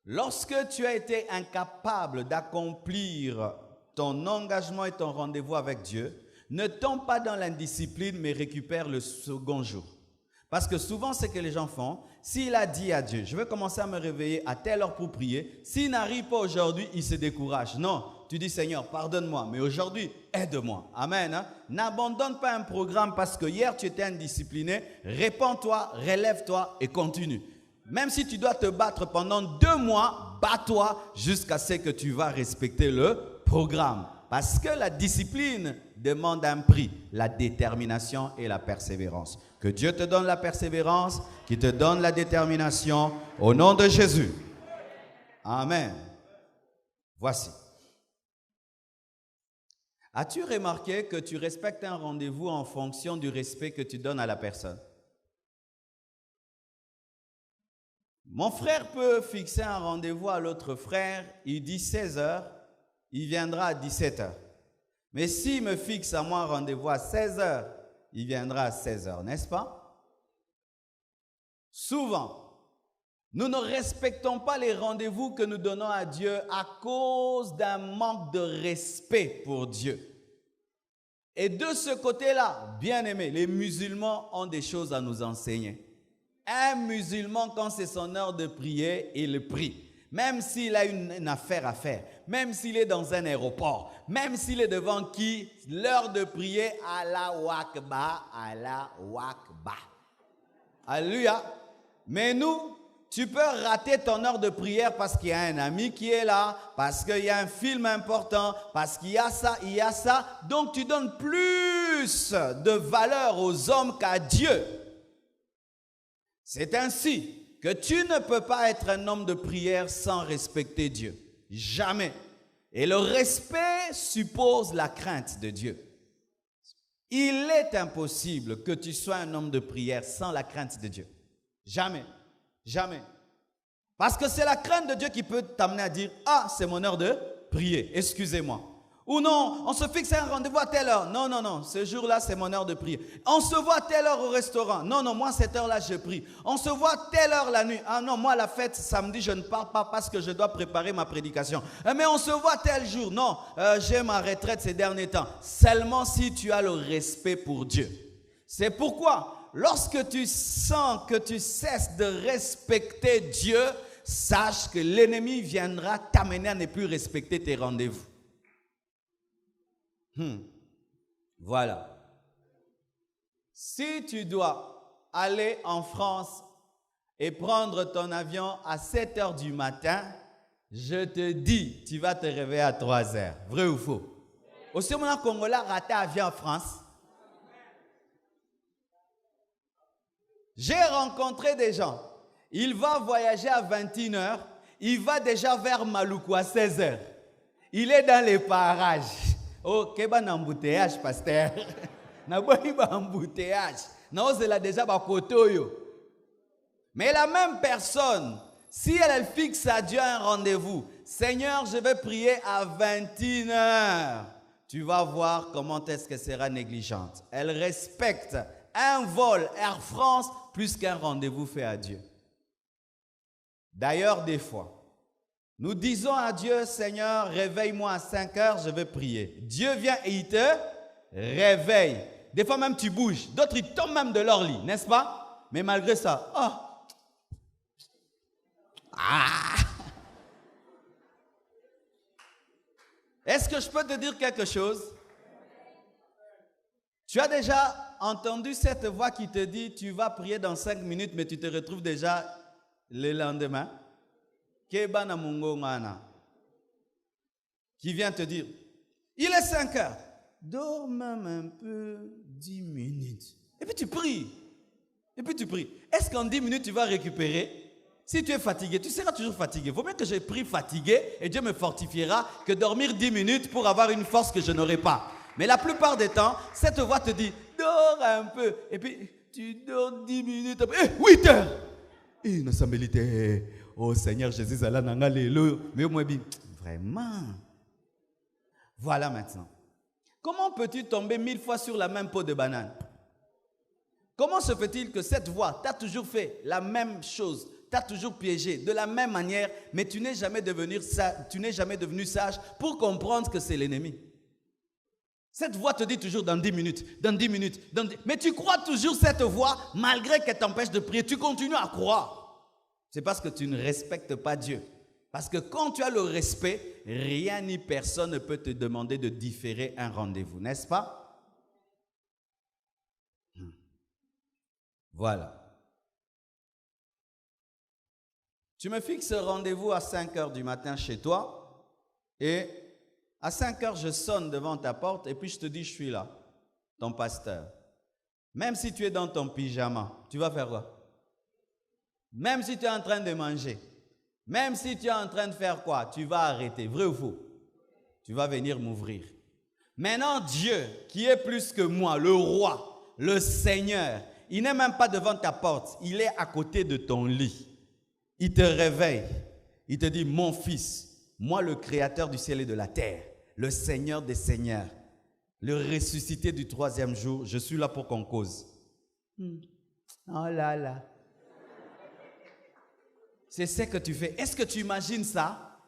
lorsque tu as été incapable d'accomplir ton engagement et ton rendez-vous avec Dieu, ne tombe pas dans l'indiscipline, mais récupère le second jour. Parce que souvent, ce que les gens font, s'il a dit à Dieu, je vais commencer à me réveiller à telle heure pour prier, s'il n'arrive pas aujourd'hui, il se décourage. Non, tu dis Seigneur, pardonne-moi, mais aujourd'hui, aide-moi. Amen. Hein? N'abandonne pas un programme parce que hier tu étais indiscipliné. Répands-toi, relève-toi et continue. Même si tu dois te battre pendant 2 mois, bats-toi jusqu'à ce que tu vas respecter le programme. Parce que la discipline demande un prix, la détermination et la persévérance. Que Dieu te donne la persévérance, qu'il te donne la détermination, au nom de Jésus. Amen. Voici. As-tu remarqué que tu respectes un rendez-vous en fonction du respect que tu donnes à la personne? Mon frère peut fixer un rendez-vous à l'autre frère, il dit 16 heures, il viendra à 17 heures. Mais s'il me fixe à moi un rendez-vous à 16 heures il viendra à 16h, n'est-ce pas? Souvent, nous ne respectons pas les rendez-vous que nous donnons à Dieu à cause d'un manque de respect pour Dieu. Et de ce côté-là, bien aimé, les musulmans ont des choses à nous enseigner. Un musulman, quand c'est son heure de prier, il prie. Même s'il a une affaire à faire, même s'il est dans un aéroport, même s'il est devant qui, l'heure de prier, Allahu Akbar, Allahu Akbar. Alléluia. Mais nous, tu peux rater ton heure de prière parce qu'il y a un ami qui est là, parce qu'il y a un film important, parce qu'il y a ça, il y a ça. Donc tu donnes plus de valeur aux hommes qu'à Dieu. C'est ainsi que tu ne peux pas être un homme de prière sans respecter Dieu. Jamais. Et le respect suppose la crainte de Dieu. Il est impossible que tu sois un homme de prière sans la crainte de Dieu. Jamais. Jamais. Parce que c'est la crainte de Dieu qui peut t'amener à dire « Ah, c'est mon heure de prier, excusez-moi ». Ou non, on se fixe un rendez-vous à telle heure. Non, non, non, ce jour-là, c'est mon heure de prier. On se voit à telle heure au restaurant. Non, non, moi, cette heure-là, je prie. On se voit à telle heure la nuit. Ah non, moi, la fête, samedi, je ne pars pas parce que je dois préparer ma prédication. Mais on se voit tel jour. Non, j'ai ma retraite ces derniers temps. Seulement si tu as le respect pour Dieu. C'est pourquoi, lorsque tu sens que tu cesses de respecter Dieu, sache que l'ennemi viendra t'amener à ne plus respecter tes rendez-vous. Voilà. Si tu dois aller en France et prendre ton avion à 7 h du matin, je te dis, tu vas te réveiller à 3 h. Vrai ou faux? Aussi, mon Congolais a raté avion en France. J'ai rencontré des gens. Il va voyager à 21 h. Il va déjà vers Maluku à 16 h. Il est dans les parages. Oh, quel bon embouteillage, pasteur. Na boy ba embouteillage. Na ozela déjà ba kotoyo. Mais la même personne, si elle fixe à Dieu un rendez-vous, Seigneur, je vais prier à 21 h. Tu vas voir comment est-ce qu'elle sera négligente. Elle respecte un vol Air France plus qu'un rendez-vous fait à Dieu. D'ailleurs, des fois, nous disons à Dieu, Seigneur, réveille-moi à 5 h, je vais prier. Dieu vient et il te réveille. Des fois même tu bouges. D'autres, ils tombent même de leur lit, n'est-ce pas? Mais malgré ça, oh. Ah. Est-ce que je peux te dire quelque chose? Tu as déjà entendu cette voix qui te dit, tu vas prier dans 5 minutes, mais tu te retrouves déjà le lendemain? Qui vient te dire, il est 5 h. Dors même un peu 10 minutes. Et puis tu pries. Et puis tu pries. Est-ce qu'en 10 minutes tu vas récupérer? Si tu es fatigué, tu seras toujours fatigué. Il vaut mieux que je prie fatigué et Dieu me fortifiera que dormir 10 minutes pour avoir une force que je n'aurai pas. Mais la plupart des temps, cette voix te dit, dors un peu. Et puis tu dors 10 minutes. 8 h. Et nous sommes militaires. Oh Seigneur Jésus, mais moi, vraiment. Voilà maintenant. Comment peux-tu tomber 1000 fois sur la même peau de banane? Comment se fait-il que cette voix t'a toujours fait la même chose, t'a toujours piégé de la même manière, mais tu n'es jamais devenu sage pour comprendre que c'est l'ennemi? Cette voix te dit toujours dans 10 minutes, dans 10 minutes, mais tu crois toujours cette voix malgré qu'elle t'empêche de prier. Tu continues à croire. C'est parce que tu ne respectes pas Dieu. Parce que quand tu as le respect, rien ni personne ne peut te demander de différer un rendez-vous, n'est-ce pas? Voilà. Tu me fixes rendez-vous à 5 h du matin chez toi et à 5 h, je sonne devant ta porte et puis je te dis, je suis là, ton pasteur. Même si tu es dans ton pyjama, tu vas faire quoi? Même si tu es en train de manger, même si tu es en train de faire quoi, tu vas arrêter, vrai ou faux? Tu vas venir m'ouvrir. Maintenant, Dieu, qui est plus que moi, le roi, le Seigneur, il n'est même pas devant ta porte, il est à côté de ton lit. Il te réveille, il te dit, mon fils, moi le créateur du ciel et de la terre, le Seigneur des seigneurs, le ressuscité du 3e jour, je suis là pour qu'on cause. Oh là là. C'est ce que tu fais. Est-ce que tu imagines ça?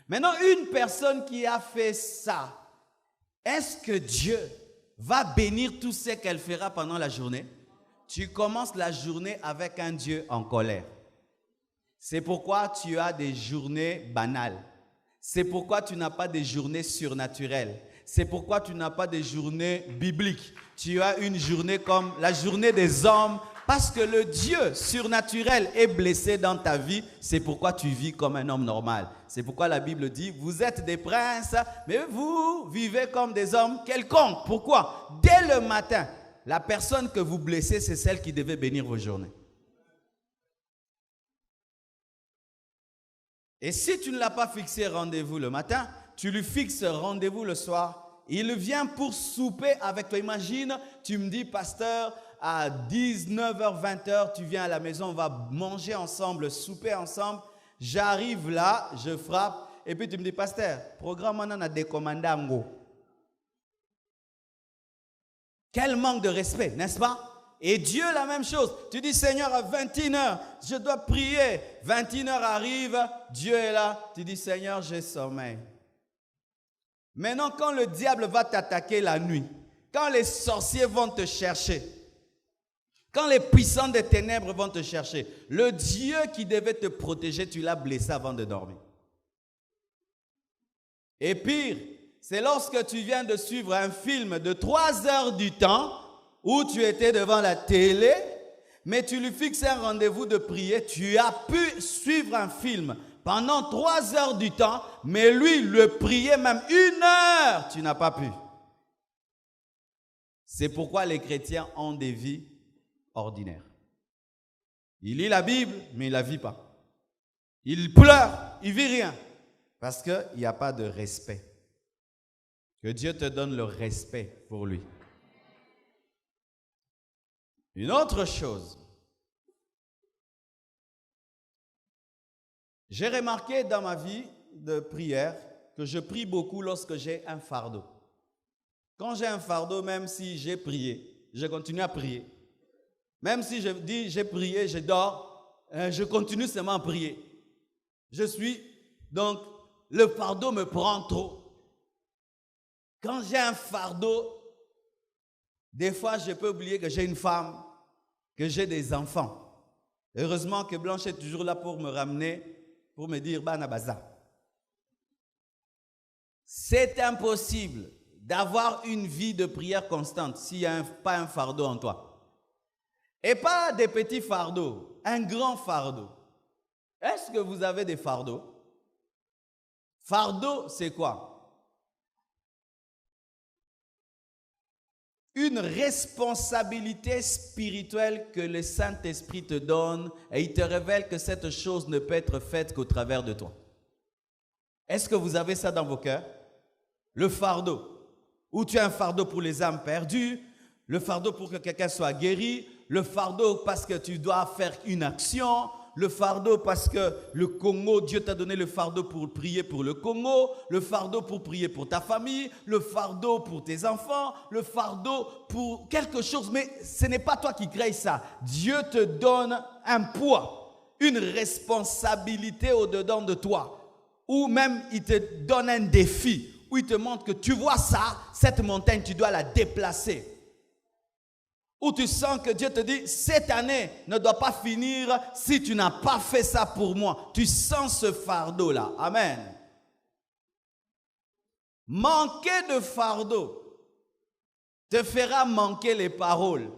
Maintenant, une personne qui a fait ça, est-ce que Dieu va bénir tout ce qu'elle fera pendant la journée? Tu commences la journée avec un Dieu en colère. C'est pourquoi tu as des journées banales. C'est pourquoi tu n'as pas des journées surnaturelles. C'est pourquoi tu n'as pas des journées bibliques. Tu as une journée comme la journée des hommes, parce que le Dieu surnaturel est blessé dans ta vie. C'est pourquoi tu vis comme un homme normal. C'est pourquoi la Bible dit, vous êtes des princes, mais vous vivez comme des hommes quelconques. Pourquoi? Dès le matin, la personne que vous blessez, c'est celle qui devait bénir vos journées. Et si tu ne l'as pas fixé rendez-vous le matin, tu lui fixes rendez-vous le soir. Il vient pour souper avec toi. Imagine, tu me dis, pasteur, à 19h, 20h, tu viens à la maison, on va manger ensemble, souper ensemble. J'arrive là, je frappe, et puis tu me dis, pasteur, programme on a décommandé en go. Quel manque de respect, n'est-ce pas? Et Dieu, la même chose. Tu dis, Seigneur, à 21h, je dois prier. 21h arrive, Dieu est là. Tu dis, Seigneur, j'ai sommeil. Maintenant, quand le diable va t'attaquer la nuit, quand les sorciers vont te chercher, quand les puissants des ténèbres vont te chercher, le Dieu qui devait te protéger, tu l'as blessé avant de dormir. Et pire, c'est lorsque tu viens de suivre un film de 3 heures du temps, où tu étais devant la télé, mais tu lui fixes un rendez-vous de prier, tu as pu suivre un film pendant 3 heures du temps, mais lui, le prier même 1 heure, tu n'as pas pu. C'est pourquoi les chrétiens ont des vies ordinaires. Il lit la Bible, mais il ne la vit pas. Il pleure, il ne vit rien, parce qu'il n'y a pas de respect. Que Dieu te donne le respect pour lui. Une autre chose, j'ai remarqué dans ma vie de prière que je prie beaucoup lorsque j'ai un fardeau. Quand j'ai un fardeau, même si j'ai prié, je continue à prier. Même si je dis j'ai prié, je dors, je continue seulement à prier. Donc le fardeau me prend trop. Quand j'ai un fardeau, des fois, je peux oublier que j'ai une femme, que j'ai des enfants. Heureusement que Blanche est toujours là pour me ramener, pour me dire, Banabaza. C'est impossible d'avoir une vie de prière constante s'il n'y a pas un fardeau en toi. Et pas des petits fardeaux, un grand fardeau. Est-ce que vous avez des fardeaux? Fardeau, c'est quoi? Une responsabilité spirituelle que le Saint-Esprit te donne et il te révèle que cette chose ne peut être faite qu'au travers de toi. Est-ce que vous avez ça dans vos cœurs? Le fardeau. Ou tu as un fardeau pour les âmes perdues, le fardeau pour que quelqu'un soit guéri, le fardeau parce que tu dois faire une action, le fardeau parce que le Congo, Dieu t'a donné le fardeau pour prier pour le Congo, le fardeau pour prier pour ta famille, le fardeau pour tes enfants, le fardeau pour quelque chose. Mais ce n'est pas toi qui crée ça. Dieu te donne un poids, une responsabilité au-dedans de toi. Ou même il te donne un défi, où il te montre que tu vois ça, cette montagne, tu dois la déplacer. Où tu sens que Dieu te dit, cette année ne doit pas finir si tu n'as pas fait ça pour moi. Tu sens ce fardeau-là. Amen. Manquer de fardeau te fera manquer les paroles.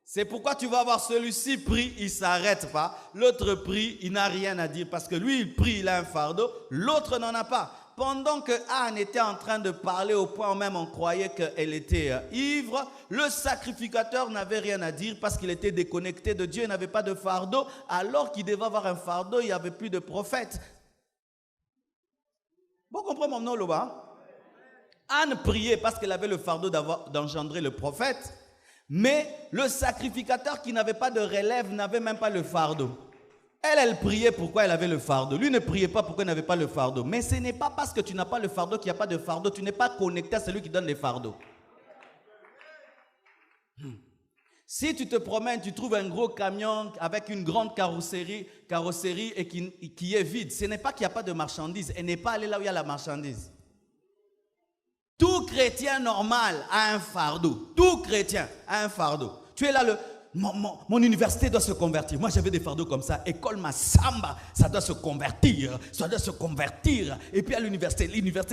C'est pourquoi tu vas voir celui-ci prie, il ne s'arrête pas. L'autre prie, il n'a rien à dire parce que lui, il prie, il a un fardeau. L'autre n'en a pas. Pendant que Anne était en train de parler au point où même on croyait qu'elle était ivre, le sacrificateur n'avait rien à dire parce qu'il était déconnecté de Dieu, il n'avait pas de fardeau. Alors qu'il devait avoir un fardeau, il n'y avait plus de prophète. Vous comprenez mon nom là-bas? Anne priait parce qu'elle avait le fardeau d'engendrer le prophète, mais le sacrificateur qui n'avait pas de relève n'avait même pas le fardeau. Elle priait pourquoi elle avait le fardeau. Lui ne priait pas pourquoi il n'avait pas le fardeau. Mais ce n'est pas parce que tu n'as pas le fardeau qu'il n'y a pas de fardeau. Tu n'es pas connecté à celui qui donne les fardeaux. Si tu te promènes, tu trouves un gros camion avec une grande carrosserie et qui est vide, ce n'est pas qu'il n'y a pas de marchandises, elle n'est pas allée là où il y a la marchandise. Tout chrétien normal a un fardeau. Tout chrétien a un fardeau. Tu es là, mon université doit se convertir. Moi, j'avais des fardeaux comme ça. École Massamba, ça doit se convertir. Ça doit se convertir. Et puis à l'université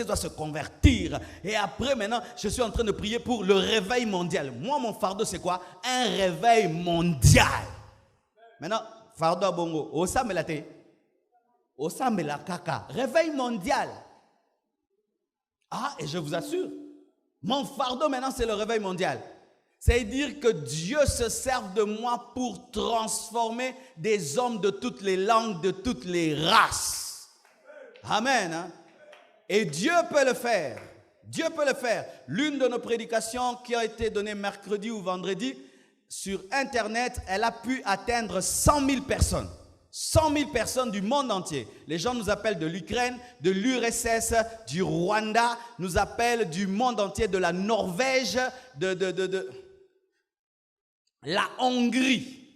doit se convertir. Et après, maintenant, je suis en train de prier pour le réveil mondial. Moi, mon fardeau, c'est quoi? Un réveil mondial. Maintenant, fardeau à bongo. Osam la te. Osam la kaka. Réveil mondial. Ah, et je vous assure, mon fardeau maintenant, c'est le réveil mondial. C'est-à-dire que Dieu se serve de moi pour transformer des hommes de toutes les langues, de toutes les races. Amen. Hein? Et Dieu peut le faire. Dieu peut le faire. L'une de nos prédications qui a été donnée mercredi ou vendredi sur Internet, elle a pu atteindre 100 000 personnes. 100 000 personnes du monde entier. Les gens nous appellent de l'Ukraine, de l'URSS, du Rwanda, nous appellent du monde entier, de la Norvège, de la Hongrie.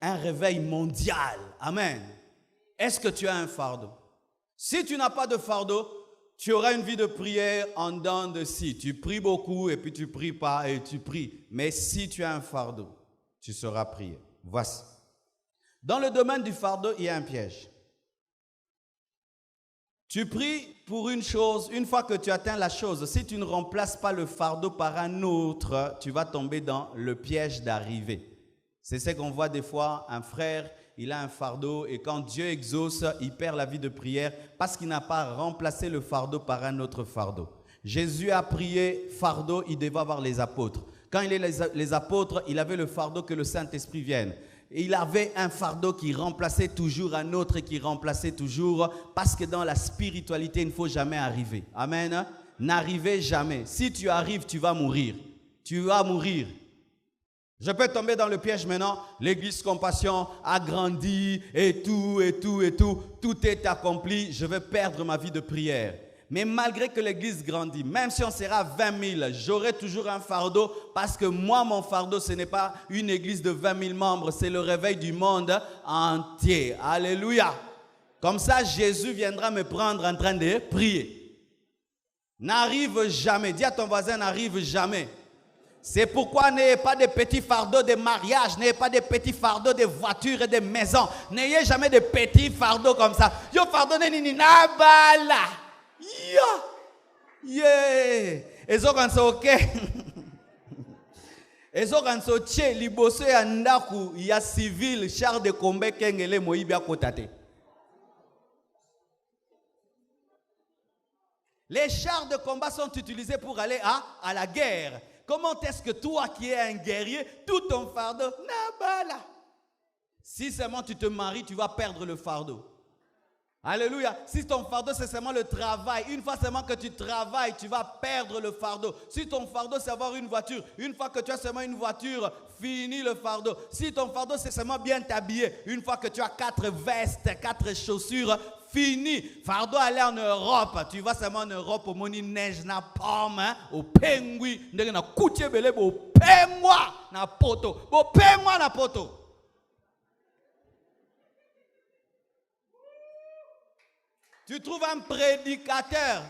Un réveil mondial. Amen. Est-ce que tu as un fardeau? Si tu n'as pas de fardeau, tu auras une vie de prière en dents de scie. Tu pries beaucoup et puis tu pries pas et tu pries. Mais si tu as un fardeau, tu sauras prier. Voici. Dans le domaine du fardeau, il y a un piège. Tu pries pour une chose, une fois que tu atteins la chose, si tu ne remplaces pas le fardeau par un autre, tu vas tomber dans le piège d'arriver. C'est ce qu'on voit des fois, un frère, il a un fardeau et quand Dieu exauce, il perd la vie de prière parce qu'il n'a pas remplacé le fardeau par un autre fardeau. Jésus a prié fardeau, il devait avoir les apôtres. Quand il est les apôtres, il avait le fardeau que le Saint-Esprit vienne. Et il avait un fardeau qui remplaçait toujours un autre et qui remplaçait toujours, parce que dans la spiritualité, il ne faut jamais arriver. Amen. N'arrivez jamais. Si tu arrives, tu vas mourir. Tu vas mourir. Je peux tomber dans le piège maintenant. L'église Compassion a grandi et tout, et tout, et tout. Tout est accompli. Je vais perdre ma vie de prière. Mais malgré que l'église grandit, même si on sera 20 000, j'aurai toujours un fardeau parce que moi, mon fardeau, ce n'est pas une église de 20 000 membres, c'est le réveil du monde entier. Alléluia. Comme ça, Jésus viendra me prendre en train de prier. N'arrive jamais. Dis à ton voisin, n'arrive jamais. C'est pourquoi n'ayez pas de petits fardeaux de mariage, n'ayez pas de petits fardeaux de voitures et de maisons. N'ayez jamais de petits fardeaux comme ça. Yo fardeau ne nini na bala. Yeah. Ezo kanso okay. Ezo kanso che liboso ya ndaku ya civil char de combat kengele moyibi akotate. Les chars de combat sont utilisés pour aller à la guerre. Comment est-ce que toi qui es un guerrier, tout ton fardeau, nabala. Si seulement tu te maries, tu vas perdre le fardeau. Alléluia. Si ton fardeau, c'est seulement le travail, une fois seulement que tu travailles, tu vas perdre le fardeau. Si ton fardeau, c'est avoir une voiture, une fois que tu as seulement une voiture, fini le fardeau. Si ton fardeau, c'est seulement bien t'habiller, une fois que tu as 4 vestes, 4 chaussures, fini. Fardeau, aller en Europe. Tu vas seulement en Europe, au moni neige, na pomme, au pengui, na koutier belé, au pengwa, na poto, au pengwa, na poto. Tu trouves un prédicateur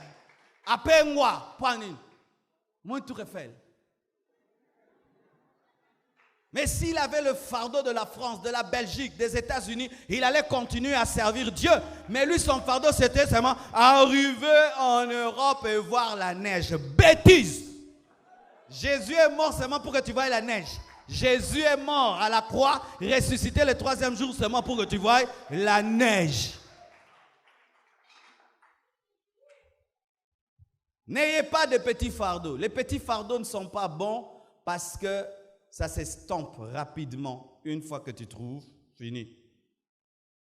à Pengwa, Panin, moins tout Eiffel. Mais s'il avait le fardeau de la France, de la Belgique, des États-Unis, il allait continuer à servir Dieu. Mais lui, son fardeau, c'était seulement arriver en Europe et voir la neige. Bêtise! Jésus est mort seulement pour que tu voies la neige. Jésus est mort à la croix, ressuscité le 3e jour seulement pour que tu voies la neige. N'ayez pas de petits fardeaux. Les petits fardeaux ne sont pas bons parce que ça s'estompe rapidement une fois que tu trouves, fini.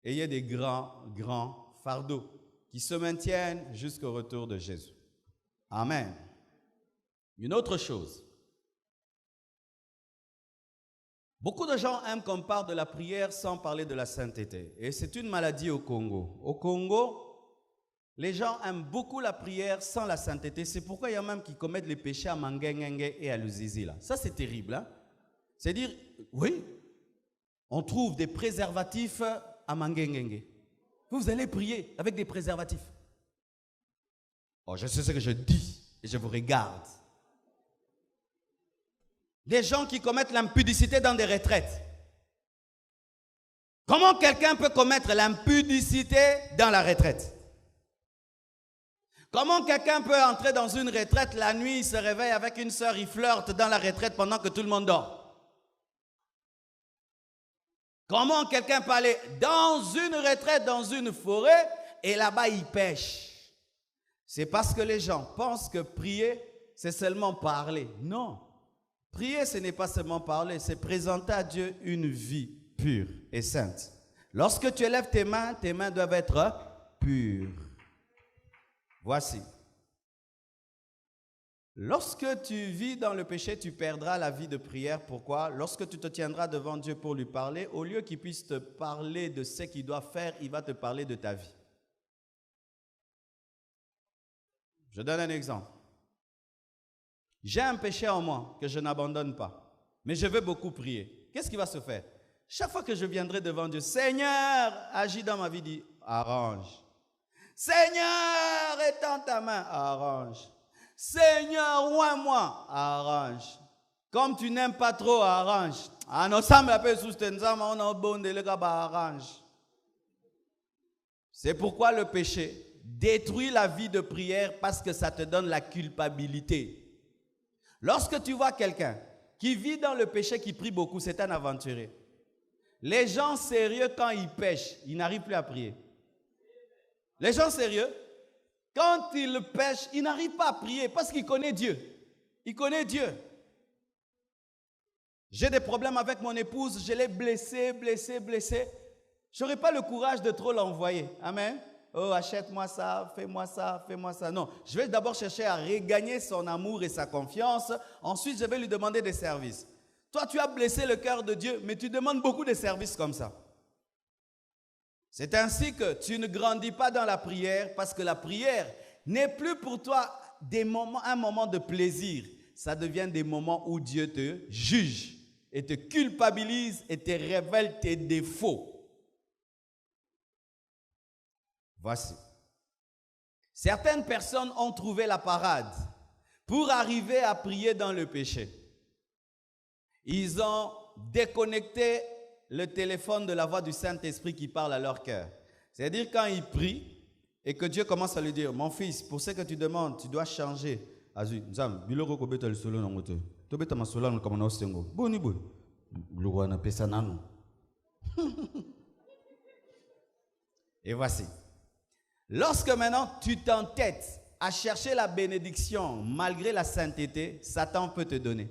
Ayez des grands fardeaux qui se maintiennent jusqu'au retour de Jésus. Amen. Une autre chose. Beaucoup de gens aiment qu'on parle de la prière sans parler de la sainteté. Et c'est une maladie au Congo. Au Congo, Les gens aiment beaucoup la prière sans la sainteté. C'est pourquoi il y a même qui commettent les péchés à Mangengenge et à Luzizi. Ça, c'est terrible. Hein? C'est dire, oui, on trouve des préservatifs à Mangengenge. Vous allez prier avec des préservatifs. Oh, je sais ce que je dis et je vous regarde. Des gens qui commettent l'impudicité dans des retraites. Comment quelqu'un peut commettre l'impudicité dans la retraite? Comment quelqu'un peut entrer dans une retraite, la nuit, il se réveille avec une sœur, il flirte dans la retraite pendant que tout le monde dort? Comment quelqu'un peut aller dans une retraite, dans une forêt, et là-bas il pêche? C'est parce que les gens pensent que prier, c'est seulement parler. Non. Prier, ce n'est pas seulement parler, c'est présenter à Dieu une vie pure et sainte. Lorsque tu élèves tes mains doivent être pures. Voici. Lorsque tu vis dans le péché, tu perdras la vie de prière. Pourquoi? Lorsque tu te tiendras devant Dieu pour lui parler, au lieu qu'il puisse te parler de ce qu'il doit faire, il va te parler de ta vie. Je donne un exemple. J'ai un péché en moi que je n'abandonne pas, mais je veux beaucoup prier. Qu'est-ce qui va se faire? Chaque fois que je viendrai devant Dieu, Seigneur, agis dans ma vie, dis, arrange. Seigneur, étends ta main, arrange. Seigneur, oins-moi, arrange. Comme tu n'aimes pas trop, arrange. C'est pourquoi le péché détruit la vie de prière parce que ça te donne la culpabilité. Lorsque tu vois quelqu'un qui vit dans le péché, qui prie beaucoup, c'est un aventurier. Les gens sérieux, quand ils pêchent, ils n'arrivent plus à prier. Les gens sérieux, quand ils pêchent, ils n'arrivent pas à prier parce qu'ils connaissent Dieu. Ils connaissent Dieu. J'ai des problèmes avec mon épouse, je l'ai blessée. Je n'aurai pas le courage de trop l'envoyer. Amen. Oh, achète-moi ça, fais-moi ça, fais-moi ça. Non, je vais d'abord chercher à regagner son amour et sa confiance. Ensuite, je vais lui demander des services. Toi, tu as blessé le cœur de Dieu, mais tu demandes beaucoup de services comme ça. C'est ainsi que tu ne grandis pas dans la prière parce que la prière n'est plus pour toi un moment de plaisir. Ça devient des moments où Dieu te juge et te culpabilise et te révèle tes défauts. Voici. Certaines personnes ont trouvé la parade pour arriver à prier dans le péché. Ils ont déconnecté le téléphone de la voix du Saint-Esprit qui parle à leur cœur. C'est-à-dire quand ils prient et que Dieu commence à lui dire, mon fils, pour ce que tu demandes, tu dois changer. Et voici. Lorsque maintenant tu t'entêtes à chercher la bénédiction malgré la sainteté, Satan peut te donner.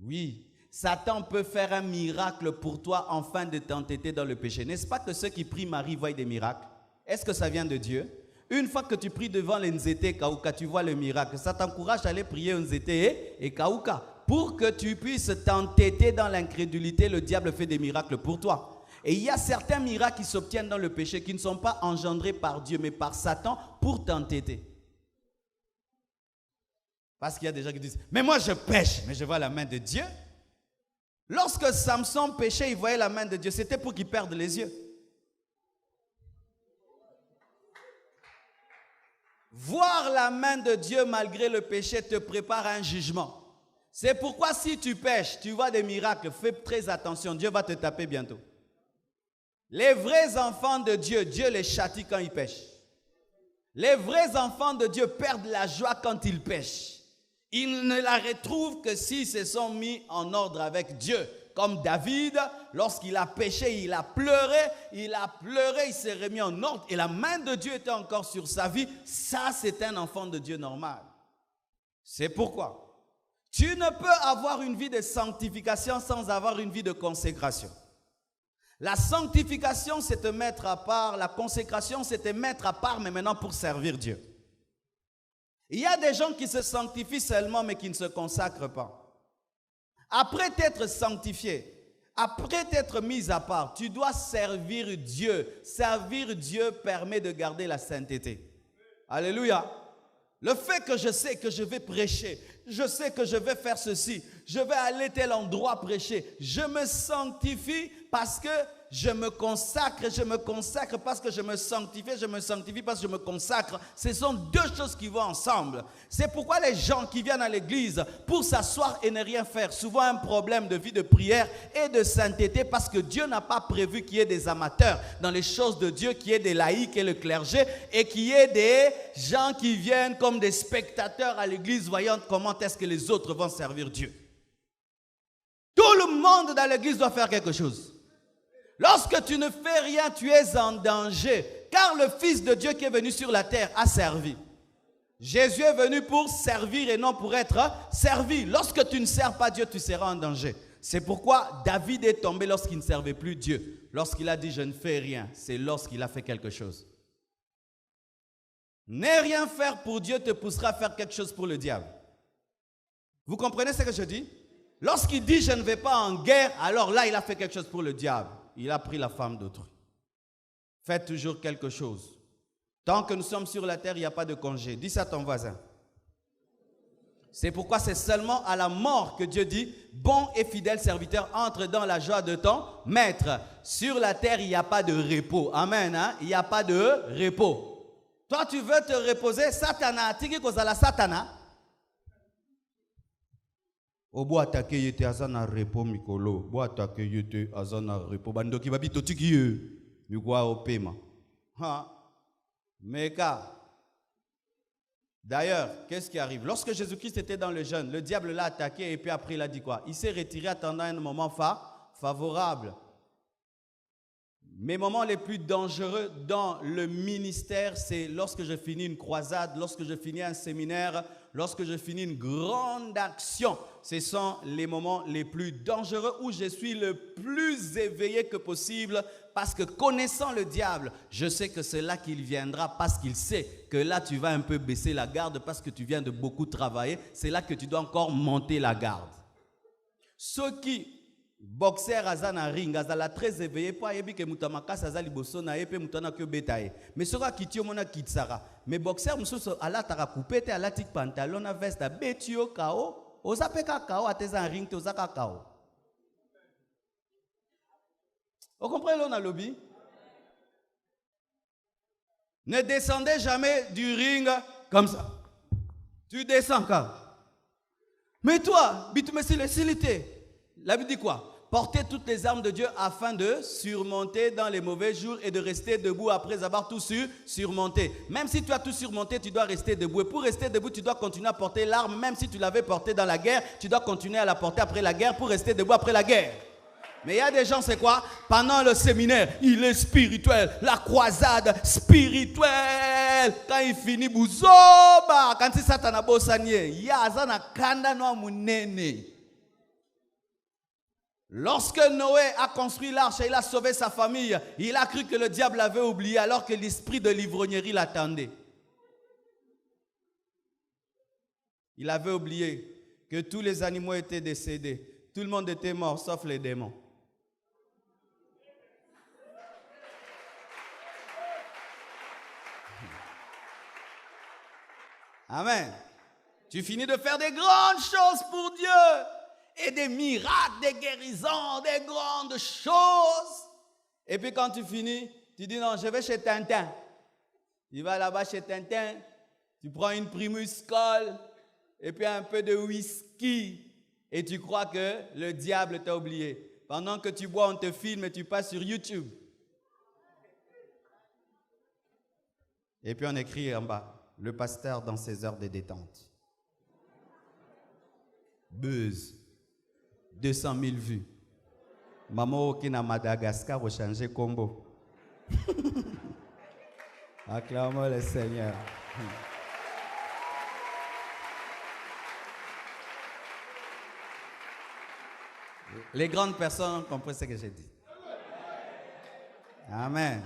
Oui, Satan peut faire un miracle pour toi afin de t'entêter dans le péché. N'est-ce pas que ceux qui prient Marie voient des miracles? Est-ce que ça vient de Dieu? Une fois que tu pries devant les Nzete Kauka, tu vois le miracle. Ça t'encourage à aller prier Nzete et Kauka. Pour que tu puisses t'entêter dans l'incrédulité, le diable fait des miracles pour toi. Et il y a certains miracles qui s'obtiennent dans le péché qui ne sont pas engendrés par Dieu, mais par Satan pour t'entêter. Parce qu'il y a des gens qui disent, mais moi je pêche, mais je vois la main de Dieu. Lorsque Samson péchait, il voyait la main de Dieu. C'était pour qu'il perde les yeux. Voir la main de Dieu malgré le péché te prépare à un jugement. C'est pourquoi si tu pêches, tu vois des miracles, fais très attention, Dieu va te taper bientôt. Les vrais enfants de Dieu, Dieu les châtie quand ils pêchent. Les vrais enfants de Dieu perdent la joie quand ils pêchent. Ils ne la retrouvent que s'ils se sont mis en ordre avec Dieu. Comme David, lorsqu'il a péché, il a pleuré, il s'est remis en ordre et la main de Dieu était encore sur sa vie. Ça, c'est un enfant de Dieu normal. C'est pourquoi tu ne peux avoir une vie de sanctification sans avoir une vie de consécration. La sanctification, c'est te mettre à part. La consécration, c'est te mettre à part, mais maintenant pour servir Dieu. Il y a des gens qui se sanctifient seulement, mais qui ne se consacrent pas. Après t'être sanctifié, Après t'être mis à part, tu dois servir Dieu. Servir Dieu permet de garder la sainteté. Alléluia. Le fait que je sais que je vais prêcher, je sais que je vais faire ceci, je vais aller tel endroit prêcher, je me sanctifie parce que je me consacre parce que je me sanctifie parce que je me consacre. Ce sont deux choses qui vont ensemble. C'est pourquoi les gens qui viennent à l'église pour s'asseoir et ne rien faire, souvent un problème de vie de prière et de sainteté parce que Dieu n'a pas prévu qu'il y ait des amateurs dans les choses de Dieu, qu'il y ait des laïcs et le clergé et qu'il y ait des gens qui viennent comme des spectateurs à l'église voyant comment est-ce que les autres vont servir Dieu. Tout le monde dans l'église doit faire quelque chose. Lorsque tu ne fais rien, tu es en danger. Car le Fils de Dieu qui est venu sur la terre a servi. Jésus est venu pour servir et non pour être servi. Lorsque tu ne sers pas Dieu, tu seras en danger. C'est pourquoi David est tombé lorsqu'il ne servait plus Dieu. Lorsqu'il a dit « je ne fais rien », c'est lorsqu'il a fait quelque chose. Ne rien faire pour Dieu te poussera à faire quelque chose pour le diable. Vous comprenez ce que je dis? Lorsqu'il dit « je ne vais pas en guerre », alors là, il a fait quelque chose pour le diable. Il a pris la femme d'autrui. Faites toujours quelque chose. Tant que nous sommes sur la terre, il n'y a pas de congé. Dis ça à ton voisin. C'est pourquoi c'est seulement à la mort que Dieu dit « bon et fidèle serviteur, entre dans la joie de ton maître ». Sur la terre, il n'y a pas de repos. Amen. Hein? Il n'y a pas de repos. Toi, tu veux te reposer. Satana, tiki kozala Satana. Obo attaqué yete azana repo mikolo. Bo attaqué yete azana repo. Bandoki babi totiki ye. Migwa opema. Ha. Meka. D'ailleurs, qu'est-ce qui arrive? Lorsque Jésus-Christ était dans le jeûne, le diable l'a attaqué et puis après il a dit quoi? Il s'est retiré attendant un moment favorable. Mes moments les plus dangereux dans le ministère, c'est lorsque je finis une croisade, lorsque je finis un séminaire, lorsque je finis une grande action. Ce sont les moments les plus dangereux où je suis le plus éveillé que possible parce que connaissant le diable, je sais que c'est là qu'il viendra parce qu'il sait que là tu vas un peu baisser la garde parce que tu viens de beaucoup travailler. C'est là que tu dois encore monter la garde. Ceux qui boxeur azana ring azala très éveillé pas yebi ke mutamaka sazali bosona epe mutana ke betaye mais sera kitio mona kitsara mais boxeur mususu ala tara coupete ala tik pantalon na veste a betio kao ozapeka kao ateza ring te ozaka kao. Vous comprenez l'on a lobby? Ne descendez jamais du ring comme ça. Tu descends quand? Mais toi, bitume silité. La Bible dit quoi? Portez toutes les armes de Dieu afin de surmonter dans les mauvais jours et de rester debout après avoir tout surmonté. Même si tu as tout surmonté, tu dois rester debout. Et pour rester debout, tu dois continuer à porter l'arme. Même si tu l'avais portée dans la guerre, tu dois continuer à la porter après la guerre pour rester debout après la guerre. Mais il y a des gens, c'est quoi? Pendant le séminaire, il est spirituel. La croisade spirituelle. Quand il finit, bouzoba. Quand il s'attend à bosanier, il y a un kanda no munene. Lorsque Noé a construit l'arche et il a sauvé sa famille, il a cru que le diable l'avait oublié alors que l'esprit de l'ivrognerie l'attendait. Il avait oublié que tous les animaux étaient décédés. Tout le monde était mort sauf les démons. Amen. Tu finis de faire des grandes choses pour Dieu. Et des miracles, des guérisons, des grandes choses. Et puis quand tu finis, tu dis non, je vais chez Tintin. Tu vas là-bas chez Tintin, tu prends une Primus Col et puis un peu de whisky. Et tu crois que le diable t'a oublié. Pendant que tu bois, on te filme et tu passes sur YouTube. Et puis on écrit en bas, le pasteur dans ses heures de détente. Buzz. 200 000 vues. Maman qui na Madagascar a changé combo. Acclamons le Seigneur. Les grandes personnes ont compris ce que j'ai dit. Amen.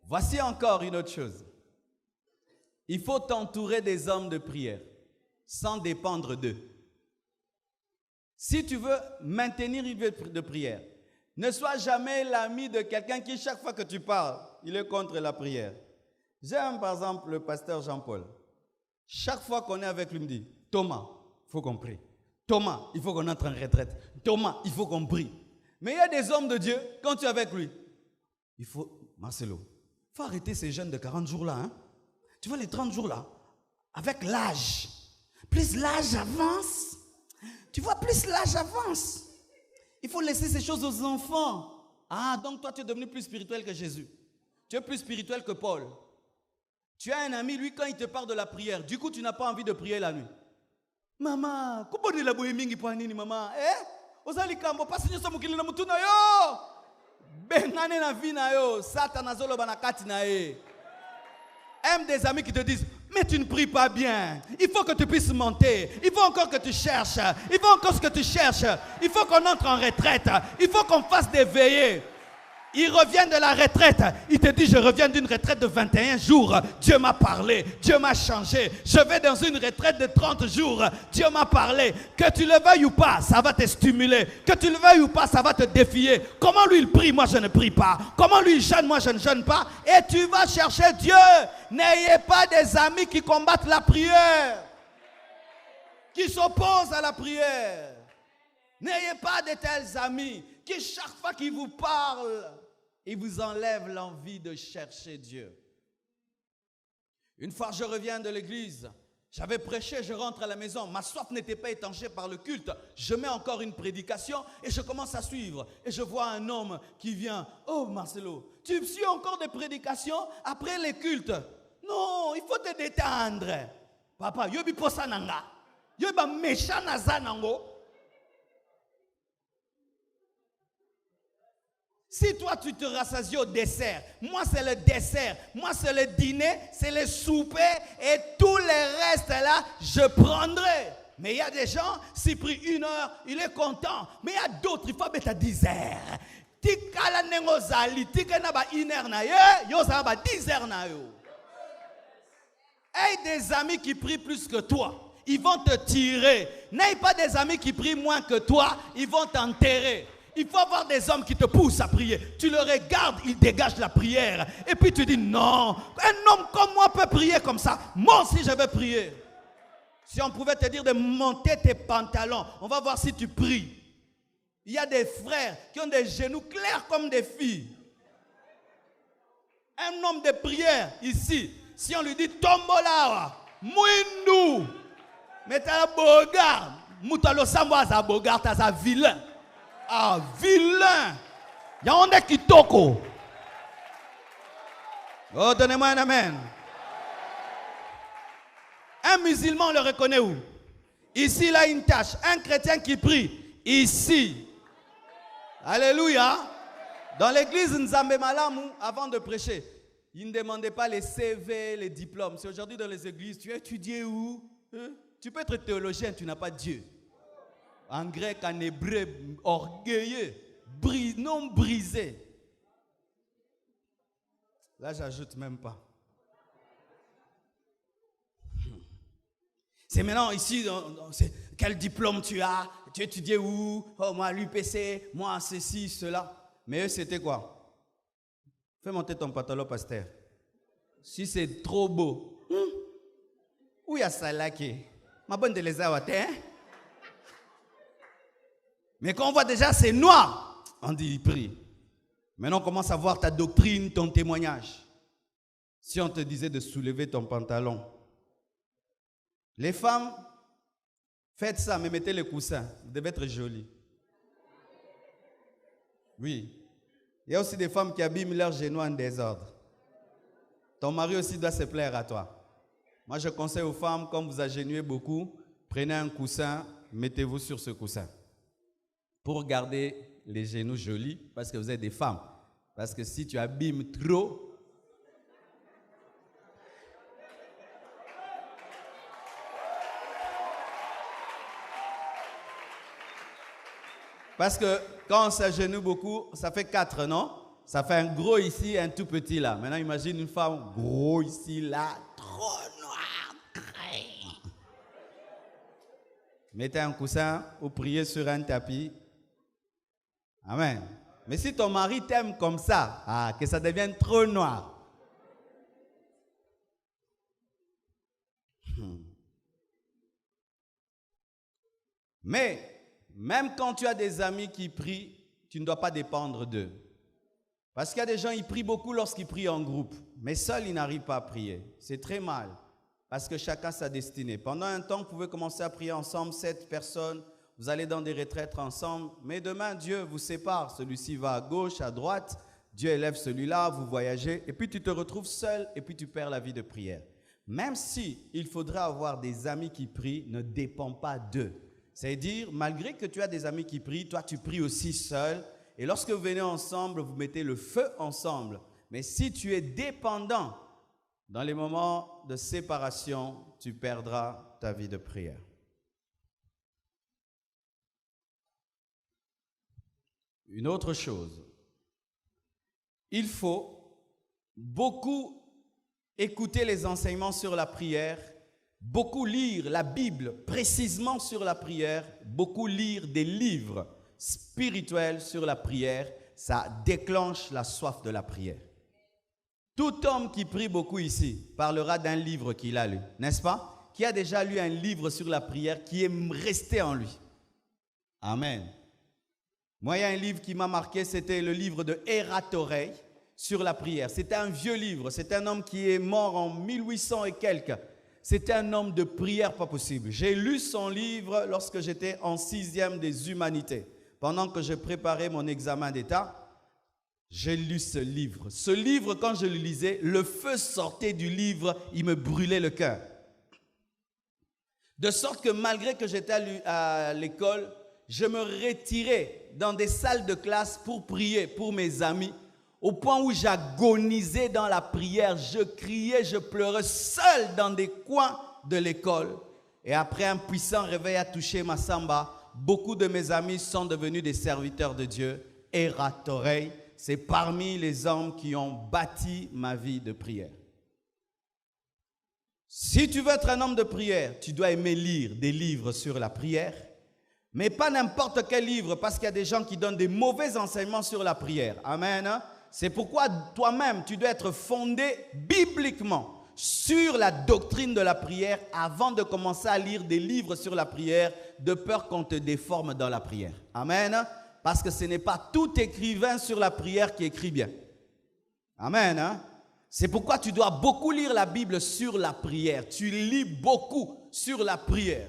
Voici encore une autre chose. Il faut t'entourer des hommes de prière sans dépendre d'eux. Si tu veux maintenir une vie de prière, ne sois jamais l'ami de quelqu'un qui, chaque fois que tu parles, il est contre la prière. J'aime par exemple le pasteur Jean-Paul. Chaque fois qu'on est avec lui, il me dit, Thomas, il faut qu'on prie. Thomas, il faut qu'on entre en retraite. Thomas, il faut qu'on prie. Mais il y a des hommes de Dieu, quand tu es avec lui, il faut, Marcelo, il faut arrêter ces jeunes de 40 jours là. Hein? Tu vois les 30 jours là, avec l'âge. Plus l'âge avance, tu vois, plus l'âge avance. Il faut laisser ces choses aux enfants. Ah, donc toi, tu es devenu plus spirituel que Jésus. Tu es plus spirituel que Paul. Tu as un ami, lui, quand il te parle de la prière, du coup, tu n'as pas envie de prier la nuit. Maman, comment est la bohémingi pour Anini, maman? Ozali kambo, pas signer son mukili na mutu na yo. Bengane na vie na yo, Satan zolo banakati na ye. Aime des amis qui te disent, mais tu ne pries pas bien. Il faut que tu puisses monter. Il faut encore que tu cherches. Il faut encore ce que tu cherches. Il faut qu'on entre en retraite. Il faut qu'on fasse des veillées. Il revient de la retraite. Il te dit, je reviens d'une retraite de 21 jours. Dieu m'a parlé. Dieu m'a changé. Je vais dans une retraite de 30 jours. Dieu m'a parlé. Que tu le veuilles ou pas, ça va te stimuler. Que tu le veuilles ou pas, ça va te défier. Comment lui il prie, moi je ne prie pas. Comment lui il jeûne, moi je ne jeûne pas. Et tu vas chercher Dieu. N'ayez pas des amis qui combattent la prière. Qui s'opposent à la prière. N'ayez pas de tels amis qui chaque fois qu'ils vous parlent, ils vous enlèvent l'envie de chercher Dieu. Une fois je reviens de l'église, j'avais prêché, je rentre à la maison, ma soif n'était pas étanchée par le culte, je mets encore une prédication et je commence à suivre. Et je vois un homme qui vient, oh Marcelo, tu suis encore des prédications après les cultes? Non, il faut te détendre. Papa, yobi posa nanga, yobi méchant naza nango. Si toi tu te rassasies au dessert, moi c'est le dessert, moi c'est le dîner, c'est le souper et tous les restes là, je prendrai. Mais il y a des gens, s'il prie 1 heure, il est content. Mais il y a d'autres, il faut mettre à 10 heures. Tikala nengo zali, tikana ba 1 heure na yo ça ba 10 heures na yo. Aie des amis qui prient plus que toi, ils vont te tirer. N'aie pas des amis qui prient moins que toi, ils vont t'enterrer. Il faut avoir des hommes qui te poussent à prier. Tu le regardes, il dégage la prière. Et puis tu dis non, un homme comme moi peut prier comme ça. Moi aussi je vais prier. Si on pouvait te dire de monter tes pantalons, on va voir si tu pries. Il y a des frères qui ont des genoux clairs comme des filles. Un homme de prière ici, si on lui dit tombola, mouindou, mais t'as un bogard, moutalo samboa za bogard, t'as un vilain. Ah, vilain. Il y a un qui toko. Oh, donnez-moi un amen. Un musulman, on le reconnaît où? Ici, il a une tâche. Un chrétien qui prie. Ici. Alléluia. Dans l'église Nzambe Malamu, avant de prêcher, il ne demandait pas les CV, les diplômes. C'est aujourd'hui dans les églises, tu as étudié où? Tu peux être théologien, tu n'as pas Dieu. En grec, en hébreu, orgueilleux, non brisé. Là, j'ajoute même pas. C'est maintenant ici, quel diplôme tu as? Tu étudies où? Oh, moi, l'UPC, moi, ceci, cela. Mais eux, c'était quoi? Fais monter ton pantalon, pasteur. Si c'est trop beau. Où y a ça là qui? Ma bonne de les avoir, hein? Mais quand on voit déjà c'est noir, on dit prie. Maintenant on commence à voir ta doctrine, ton témoignage. Si on te disait de soulever ton pantalon. Les femmes, faites ça, mais mettez les coussins. Vous devez être jolies. Oui. Il y a aussi des femmes qui abîment leurs genoux en désordre. Ton mari aussi doit se plaire à toi. Moi je conseille aux femmes, comme vous agenouillez beaucoup, prenez un coussin, mettez-vous sur ce coussin. Pour garder les genoux jolis, parce que vous êtes des femmes. Parce que si tu abîmes trop, parce que quand on s'agenouille beaucoup, ça fait 4, non? Ça fait un gros ici, un tout petit là. Maintenant, imagine une femme gros ici, là, trop noir. Mettez un coussin ou priez sur un tapis. Amen. Mais si ton mari t'aime comme ça, que ça devienne trop noir. Mais, même quand tu as des amis qui prient, tu ne dois pas dépendre d'eux. Parce qu'il y a des gens, ils prient beaucoup lorsqu'ils prient en groupe. Mais seuls, ils n'arrivent pas à prier. C'est très mal. Parce que chacun a sa destinée. Pendant un temps, vous pouvez commencer à prier ensemble, 7 personnes. Vous allez dans des retraites ensemble. Mais demain, Dieu vous sépare. Celui-ci va à gauche, à droite. Dieu élève celui-là, vous voyagez. Et puis tu te retrouves seul et puis tu perds la vie de prière. Même si il faudrait avoir des amis qui prient, ne dépend pas d'eux. C'est-à-dire, malgré que tu as des amis qui prient, toi tu pries aussi seul. Et lorsque vous venez ensemble, vous mettez le feu ensemble. Mais si tu es dépendant, dans les moments de séparation, tu perdras ta vie de prière. Une autre chose, il faut beaucoup écouter les enseignements sur la prière, beaucoup lire la Bible précisément sur la prière, beaucoup lire des livres spirituels sur la prière, ça déclenche la soif de la prière. Tout homme qui prie beaucoup ici parlera d'un livre qu'il a lu, n'est-ce pas? Qui a déjà lu un livre sur la prière qui est resté en lui. Amen. Moi, il y a un livre qui m'a marqué, c'était le livre de Eratorei sur la prière. C'était un vieux livre, c'est un homme qui est mort en 1800 et quelques. C'était un homme de prière pas possible. J'ai lu son livre lorsque j'étais en 6e des humanités. Pendant que je préparais mon examen d'État, j'ai lu ce livre. Ce livre, quand je le lisais, le feu sortait du livre, il me brûlait le cœur. De sorte que malgré que j'étais à l'école, je me retirais dans des salles de classe pour prier pour mes amis, au point où j'agonisais dans la prière, je criais, je pleurais seul dans des coins de l'école. Et après un puissant réveil a touché ma samba, beaucoup de mes amis sont devenus des serviteurs de Dieu. Eratorei, c'est parmi les hommes qui ont bâti ma vie de prière. Si tu veux être un homme de prière, tu dois aimer lire des livres sur la prière, mais pas n'importe quel livre, parce qu'il y a des gens qui donnent des mauvais enseignements sur la prière. Amen. C'est pourquoi toi-même, tu dois être fondé bibliquement sur la doctrine de la prière avant de commencer à lire des livres sur la prière, de peur qu'on te déforme dans la prière. Amen. Parce que ce n'est pas tout écrivain sur la prière qui écrit bien. Amen. C'est pourquoi tu dois beaucoup lire la Bible sur la prière. Tu lis beaucoup sur la prière.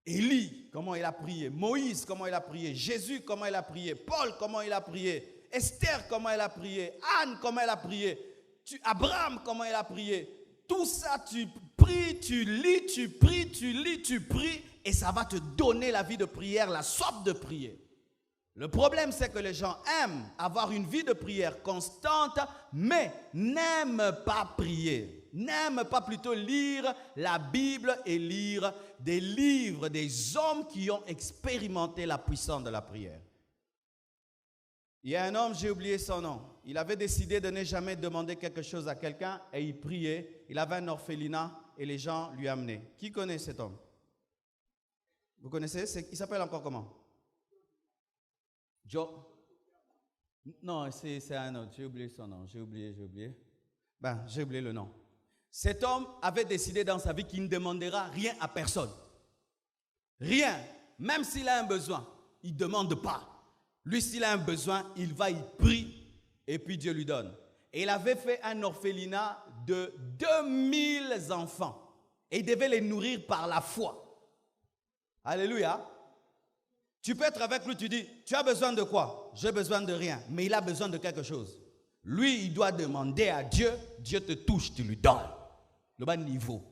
Élie, comment il a prié. Moïse, comment il a prié. Jésus, comment il a prié. Paul, comment il a prié. Esther, comment elle a prié. Anne, comment elle a prié. Abraham, comment il a prié. Tout ça, tu pries, tu lis, tu pries, tu lis, tu pries. Et ça va te donner la vie de prière, la soif de prier. Le problème, c'est que les gens aiment avoir une vie de prière constante, mais n'aiment pas prier. N'aiment pas plutôt lire la Bible et lire des livres des hommes qui ont expérimenté la puissance de la prière. Il y a un homme, j'ai oublié son nom. Il avait décidé de ne jamais demander quelque chose à quelqu'un et il priait. Il avait un orphelinat et les gens lui amenaient. Qui connaît cet homme? Vous connaissez? Il s'appelle encore comment? Joe? Non, c'est un autre. J'ai oublié son nom. J'ai oublié. J'ai oublié le nom. Cet homme avait décidé dans sa vie qu'il ne demandera rien à personne. Rien. Même s'il a un besoin, il ne demande pas. Lui, s'il a un besoin, il va, il prie et puis Dieu lui donne. Et il avait fait un orphelinat de 2000 enfants. Et il devait les nourrir par la foi. Alléluia. Tu peux être avec lui, tu dis, tu as besoin de quoi? J'ai besoin de rien. Mais il a besoin de quelque chose. Lui, il doit demander à Dieu. Dieu te touche, tu lui donnes. Le bas niveau.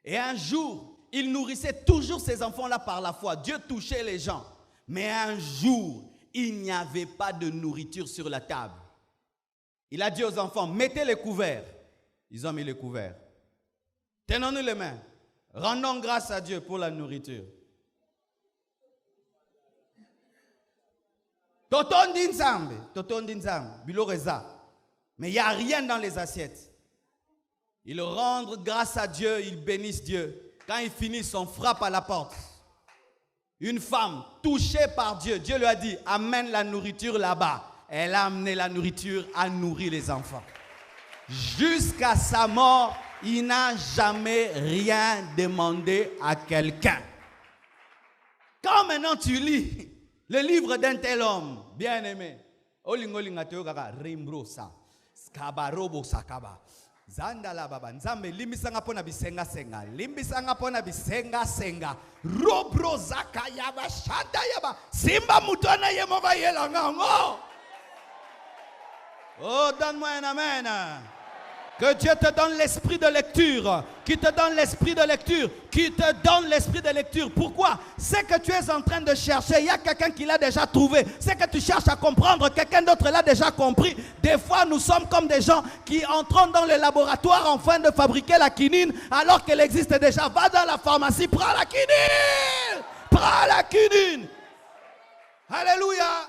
Et un jour, il nourrissait toujours ces enfants-là par la foi. Dieu touchait les gens. Mais un jour, il n'y avait pas de nourriture sur la table. Il a dit aux enfants, mettez les couverts. Ils ont mis les couverts. Tenons-nous les mains. Rendons grâce à Dieu pour la nourriture. Toton dinzambe, bilo reza. Mais il n'y a rien dans les assiettes. Ils rendent grâce à Dieu, ils bénissent Dieu. Quand ils finissent, on frappe à la porte. Une femme touchée par Dieu, Dieu lui a dit, amène la nourriture là-bas. Elle a amené la nourriture à nourrir les enfants. Jusqu'à sa mort, il n'a jamais rien demandé à quelqu'un. Quand maintenant tu lis le livre d'un tel homme, bien aimé, Zandala baba nzambe limbisanga pona bisenga senga limbisanga pona bisenga senga robro zaka yaba shanda yaba simba mutona yemova yelanga ngo. Oh, donne-moi un amen. Que Dieu te donne l'esprit de lecture, qui te donne l'esprit de lecture, qui te donne l'esprit de lecture. Pourquoi? C'est que tu es en train de chercher, il y a quelqu'un qui l'a déjà trouvé. C'est que tu cherches à comprendre, quelqu'un d'autre l'a déjà compris. Des fois, nous sommes comme des gens qui entrent dans le laboratoire en train de fabriquer la quinine, alors qu'elle existe déjà. Va dans la pharmacie, prends la quinine. Prends la quinine. Alléluia.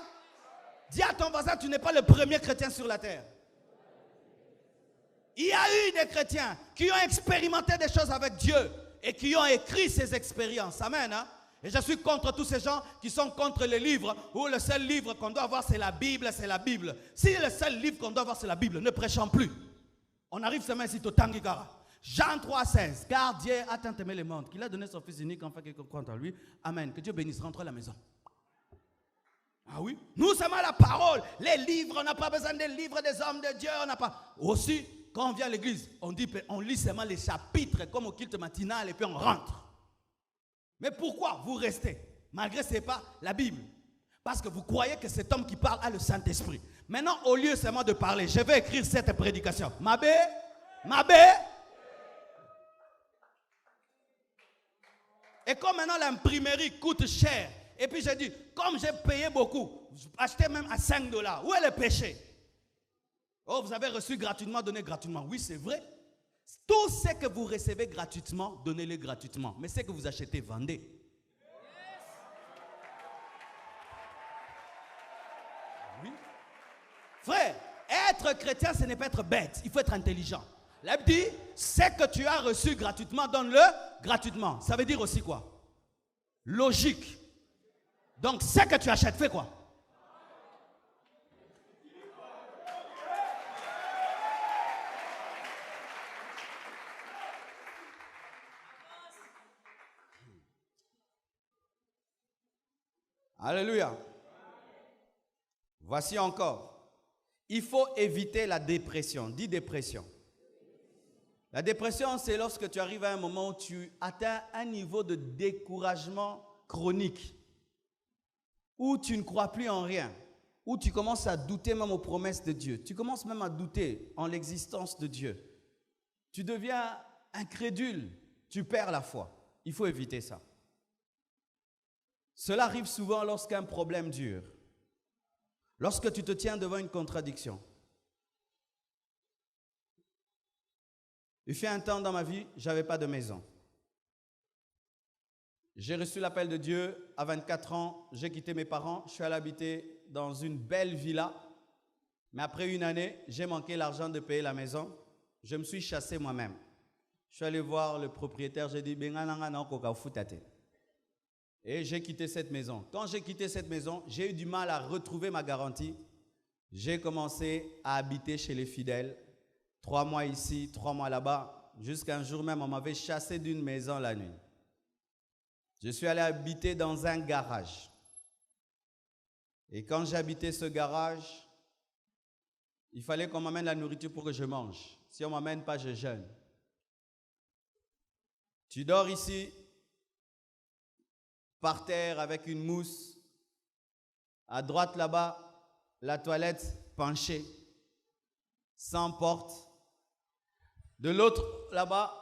Dis à ton voisin, tu n'es pas le premier chrétien sur la terre. Il y a eu des chrétiens qui ont expérimenté des choses avec Dieu et qui ont écrit ces expériences. Amen. Hein? Et je suis contre tous ces gens qui sont contre les livres où le seul livre qu'on doit avoir c'est la Bible, c'est la Bible. Si le seul livre qu'on doit avoir c'est la Bible, ne prêchons plus. On arrive seulement ici au Tangikara. Jean 3,16. Car Dieu a tant aimé le monde qu'il a donné son Fils unique afin qu'il croit en lui. Amen. Que Dieu bénisse. Rentre à la maison. Ah oui? Nous sommes à la parole. Les livres, on n'a pas besoin des livres des hommes de Dieu. On n'a pas. Aussi. Quand on vient à l'église, on lit seulement les chapitres comme au culte matinal et puis on rentre. Mais pourquoi vous restez? Malgré ce n'est pas la Bible. Parce que vous croyez que cet homme qui parle a le Saint-Esprit. Maintenant, au lieu seulement de parler, je vais écrire cette prédication. Mabé. Et comme maintenant l'imprimerie coûte cher, et puis j'ai dit, comme j'ai payé beaucoup, acheté même à $5, où est le péché? Oh, vous avez reçu gratuitement, donnez gratuitement. Oui, c'est vrai. Tout ce que vous recevez gratuitement, donnez-le gratuitement. Mais ce que vous achetez, vendez. Oui. Frère, être chrétien, ce n'est pas être bête. Il faut être intelligent. La Bible dit, ce que tu as reçu gratuitement, donne-le gratuitement. Ça veut dire aussi quoi? Logique. Donc, ce que tu achètes, fais quoi? Alléluia. Voici encore. Il faut éviter la dépression. Dis dépression. La dépression, c'est lorsque tu arrives à un moment où tu atteins un niveau de découragement chronique, où tu ne crois plus en rien, où tu commences à douter même aux promesses de Dieu. Tu commences même à douter en l'existence de Dieu. Tu deviens incrédule. Tu perds la foi. Il faut éviter ça. Cela arrive souvent lorsqu'un problème dure, lorsque tu te tiens devant une contradiction. Il fut un temps dans ma vie, je n'avais pas de maison. J'ai reçu l'appel de Dieu à 24 ans, j'ai quitté mes parents, je suis allé habiter dans une belle villa. Mais après une année, j'ai manqué l'argent de payer la maison. Je me suis chassé moi-même. Je suis allé voir le propriétaire, j'ai dit, et j'ai quitté cette maison. Quand j'ai quitté cette maison, j'ai eu du mal à retrouver ma garantie. J'ai commencé à habiter chez les fidèles. 3 mois ici, 3 mois là-bas. Jusqu'à un jour même, on m'avait chassé d'une maison la nuit. Je suis allé habiter dans un garage. Et quand j'ai habité ce garage, il fallait qu'on m'amène la nourriture pour que je mange. Si on ne m'amène pas, je jeûne. Tu dors ici, par terre avec une mousse. À droite là-bas, la toilette penchée, sans porte. De l'autre là-bas,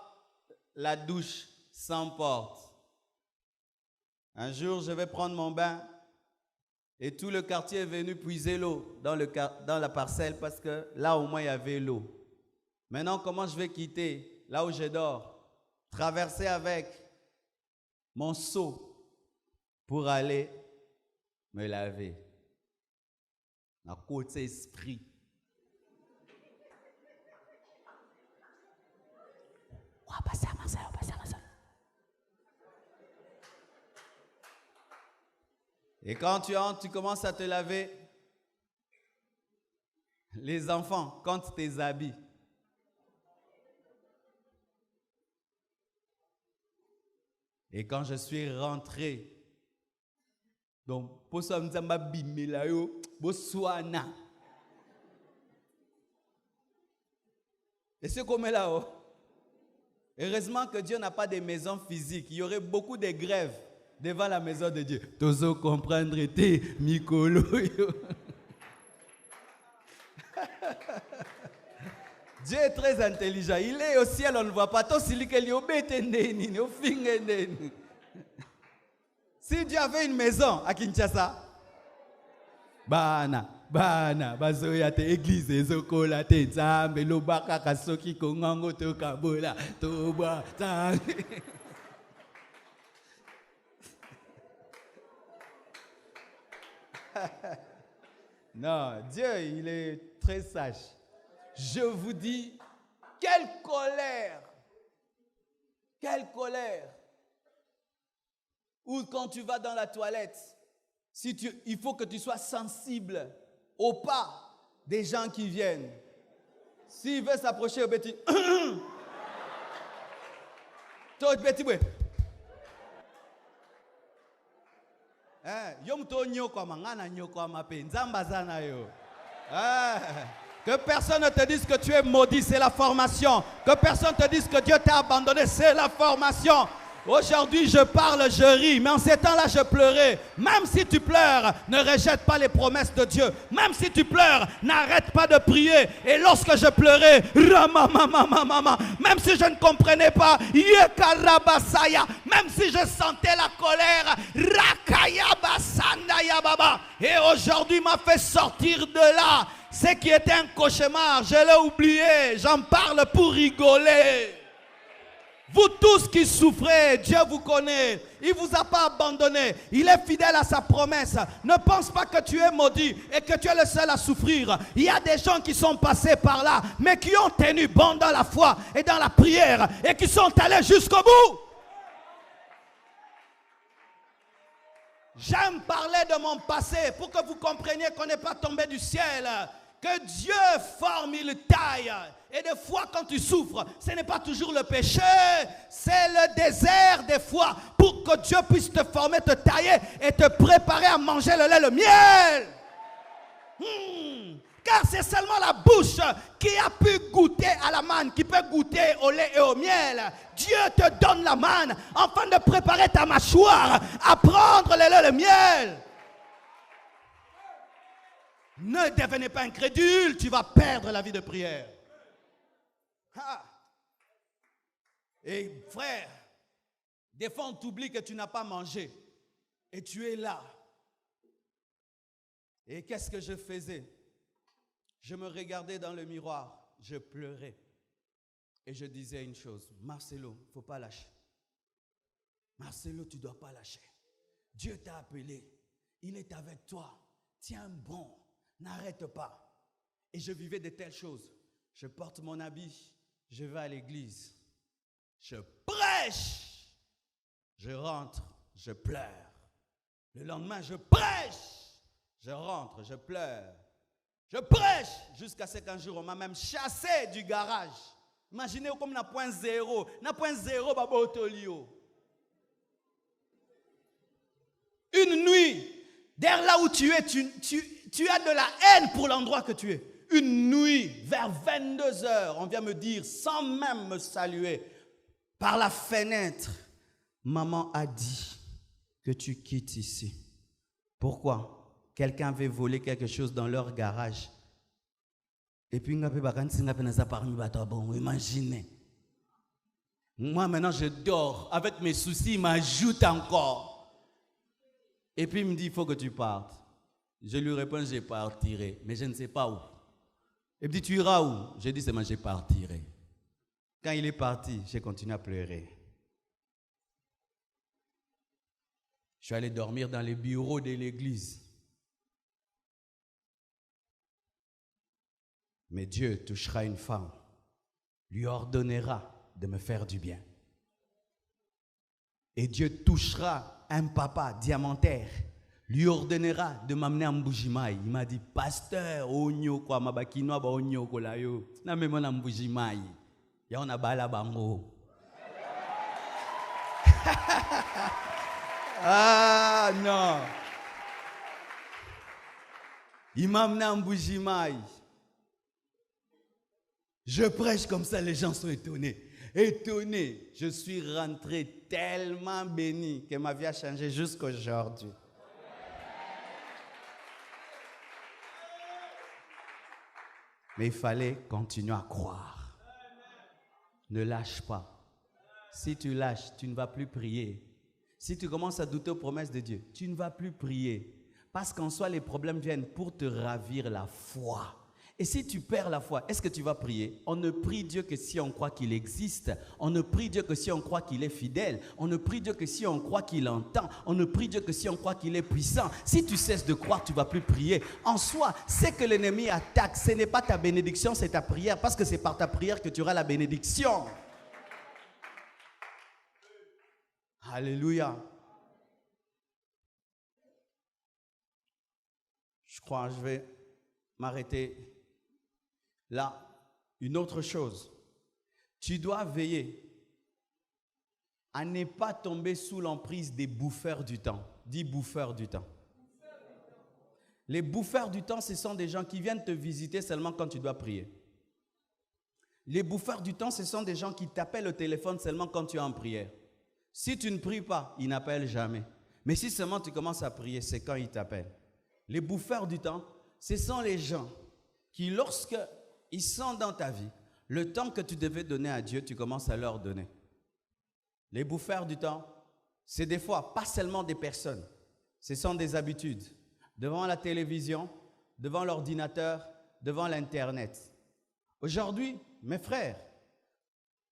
la douche sans porte. Un jour, je vais prendre mon bain et tout le quartier est venu puiser l'eau dans la parcelle parce que là au moins il y avait l'eau. Maintenant, comment je vais quitter là où je dors, traverser avec mon seau pour aller me laver? La côte esprit. On va passer à Marseille, on va passer à Marseille. Et quand tu entres, tu commences à te laver. Les enfants, quand tu tes habits. Et quand je suis rentré, donc, pour ça, je me et c'est comme là-haut. Heureusement que Dieu n'a pas de maisons physiques. Il y aurait beaucoup de grèves devant la maison de Dieu. Tozo comprendre te Mikolo. Dieu est très intelligent. Il est au ciel, on ne le voit pas. Si Dieu avait une maison à Kinshasa, bana, bazoya te église ezokola te nzambe lobaka kasoki kongango to kabola to boa Non, Dieu, il est très sage. Je vous dis, quelle colère! Quelle colère! Ou quand tu vas dans la toilette, il faut que tu sois sensible au pas des gens qui viennent. S'il veut s'approcher au petit, toi petit boy. Que personne ne te dise que tu es maudit, c'est la formation. Que personne ne te dise que Dieu t'a abandonné, c'est la formation. Aujourd'hui, je parle, je ris, mais en ces temps-là, je pleurais. Même si tu pleures, ne rejette pas les promesses de Dieu. Même si tu pleures, n'arrête pas de prier. Et lorsque je pleurais, même si je ne comprenais pas, même si je sentais la colère, et aujourd'hui m'a fait sortir de là. Ce qui était un cauchemar, je l'ai oublié. J'en parle pour rigoler. Vous tous qui souffrez, Dieu vous connaît. Il ne vous a pas abandonné. Il est fidèle à sa promesse. Ne pense pas que tu es maudit et que tu es le seul à souffrir. Il y a des gens qui sont passés par là, mais qui ont tenu bon dans la foi et dans la prière et qui sont allés jusqu'au bout. J'aime parler de mon passé pour que vous compreniez qu'on n'est pas tombé du ciel. Que Dieu forme, il taille. Et des fois, quand tu souffres, ce n'est pas toujours le péché, c'est le désert des fois pour que Dieu puisse te former, te tailler et te préparer à manger le lait, le miel. Car c'est seulement la bouche qui a pu goûter à la manne, qui peut goûter au lait et au miel. Dieu te donne la manne afin de préparer ta mâchoire à prendre le lait, le miel. Ne devenez pas incrédule, tu vas perdre la vie de prière. Et frère, des fois on t'oublie que tu n'as pas mangé et tu es là. Et qu'est-ce que je faisais? Je me regardais dans le miroir, je pleurais et je disais une chose: Marcelo, il ne faut pas lâcher. Marcelo, tu ne dois pas lâcher. Dieu t'a appelé, il est avec toi. Tiens bon, n'arrête pas. Et je vivais de telles choses. Je porte mon habit, je vais à l'église, je prêche, je rentre, je pleure. Le lendemain, je prêche, je rentre, je pleure. Je prêche jusqu'à ce qu'un jour, on m'a même chassé du garage. Imaginez comme na point zéro, babotolio. Une nuit, derrière là où tu es, tu as de la haine pour l'endroit que tu es. Une nuit, vers 22h, on vient me dire, sans même me saluer, par la fenêtre, maman a dit que tu quittes ici. Pourquoi? Quelqu'un avait volé quelque chose dans leur garage. Et puis, imaginez. Moi, maintenant, je dors. Avec mes soucis, il m'ajoute encore. Et puis, il me dit, il faut que tu partes. Je lui réponds, je partirai. Mais je ne sais pas où. Il me dit, tu iras où? J'ai dit, c'est moi, je partirai. Quand il est parti, j'ai continué à pleurer. Je suis allé dormir dans les bureaux de l'église. Mais Dieu touchera une femme, lui ordonnera de me faire du bien. Et Dieu touchera un papa diamantaire, lui ordonnera de m'amener en Mbujimaï. Il m'a dit, pasteur, onyo kwa mabakino ba onyo kola yo. Na memo na Mbujimaï. Ya on a bala bango. Ah non. Il m'a amené en Mbujimaï. Je prêche comme ça, les gens sont étonnés. Étonnés. Je suis rentré tellement béni que ma vie a changé jusqu'à aujourd'hui. Mais il fallait continuer à croire. Ne lâche pas. Si tu lâches, tu ne vas plus prier. Si tu commences à douter aux promesses de Dieu, tu ne vas plus prier. Parce qu'en soi, les problèmes viennent pour te ravir la foi. Et si tu perds la foi, est-ce que tu vas prier? On ne prie Dieu que si on croit qu'il existe. On ne prie Dieu que si on croit qu'il est fidèle. On ne prie Dieu que si on croit qu'il entend. On ne prie Dieu que si on croit qu'il est puissant. Si tu cesses de croire, tu ne vas plus prier. En soi, c'est que l'ennemi attaque. Ce n'est pas ta bénédiction, c'est ta prière. Parce que c'est par ta prière que tu auras la bénédiction. Alléluia. Je crois que je vais m'arrêter là. Une autre chose, tu dois veiller à ne pas tomber sous l'emprise des bouffeurs du temps. Dis bouffeurs du temps. Les bouffeurs du temps, ce sont des gens qui viennent te visiter seulement quand tu dois prier. Les bouffeurs du temps, ce sont des gens qui t'appellent au téléphone seulement quand tu es en prière. Si tu ne pries pas, ils n'appellent jamais. Mais si seulement tu commences à prier, c'est quand ils t'appellent. Les bouffeurs du temps, ce sont les gens qui, lorsqu'ils sont dans ta vie, le temps que tu devais donner à Dieu, tu commences à leur donner. Les bouffeurs du temps, c'est des fois pas seulement des personnes, ce sont des habitudes. Devant la télévision, devant l'ordinateur, devant l'Internet. Aujourd'hui, mes frères,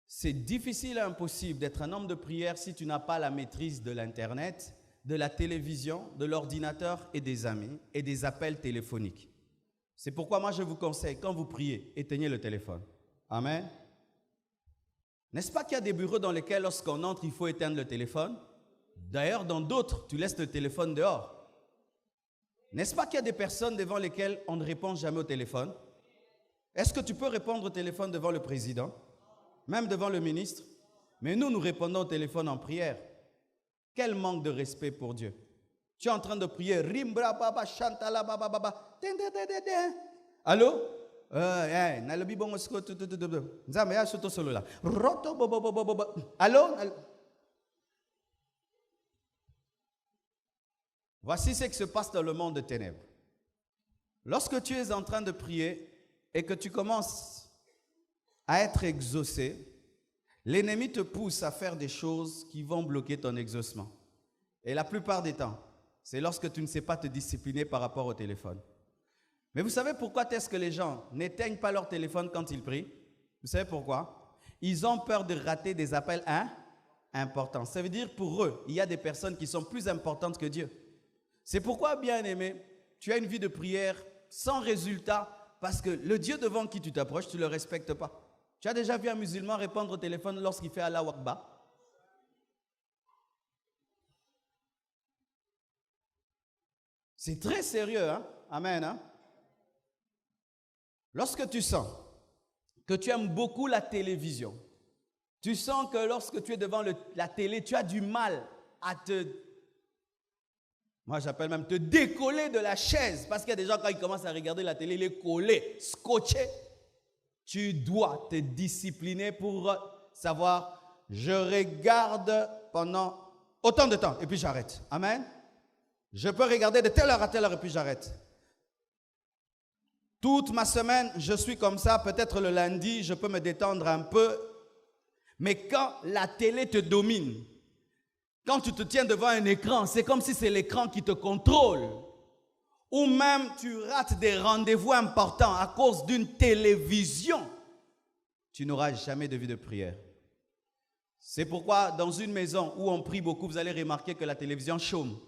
c'est difficile et impossible d'être un homme de prière si tu n'as pas la maîtrise de l'Internet, de la télévision, de l'ordinateur et des amis et des appels téléphoniques. C'est pourquoi moi je vous conseille, quand vous priez, éteignez le téléphone. Amen. N'est-ce pas qu'il y a des bureaux dans lesquels lorsqu'on entre, il faut éteindre le téléphone? D'ailleurs, dans d'autres, tu laisses le téléphone dehors. N'est-ce pas qu'il y a des personnes devant lesquelles on ne répond jamais au téléphone? Est-ce que tu peux répondre au téléphone devant le président? Même devant le ministre? Mais nous répondons au téléphone en prière. Quel manque de respect pour Dieu. Tu es en train de prier. Rimbra baba chantala baba baba. Allô? Allô? Voici ce qui se passe dans le monde de ténèbres. Lorsque tu es en train de prier et que tu commences à être exaucé, l'ennemi te pousse à faire des choses qui vont bloquer ton exaucement. Et la plupart des temps, c'est lorsque tu ne sais pas te discipliner par rapport au téléphone. Mais vous savez pourquoi est-ce que les gens n'éteignent pas leur téléphone quand ils prient? Vous savez pourquoi? Ils ont peur de rater des appels importants. Ça veut dire pour eux, il y a des personnes qui sont plus importantes que Dieu. C'est pourquoi, bien-aimé, tu as une vie de prière sans résultat parce que le Dieu devant qui tu t'approches, tu ne le respectes pas. Tu as déjà vu un musulman répondre au téléphone lorsqu'il fait Allah Akbar? C'est très sérieux, hein? Amen, hein? Lorsque tu sens que tu aimes beaucoup la télévision, tu sens que lorsque tu es devant la télé, tu as du mal à moi j'appelle même te décoller de la chaise, parce qu'il y a des gens quand ils commencent à regarder la télé, il est collé, scotché. Tu dois te discipliner pour savoir, je regarde pendant autant de temps et puis j'arrête. Amen. Je peux regarder de telle heure à telle heure et puis j'arrête. Toute ma semaine, je suis comme ça. Peut-être le lundi, je peux me détendre un peu. Mais quand la télé te domine, quand tu te tiens devant un écran, c'est comme si c'est l'écran qui te contrôle. Ou même tu rates des rendez-vous importants à cause d'une télévision. Tu n'auras jamais de vie de prière. C'est pourquoi dans une maison où on prie beaucoup, vous allez remarquer que la télévision chôme.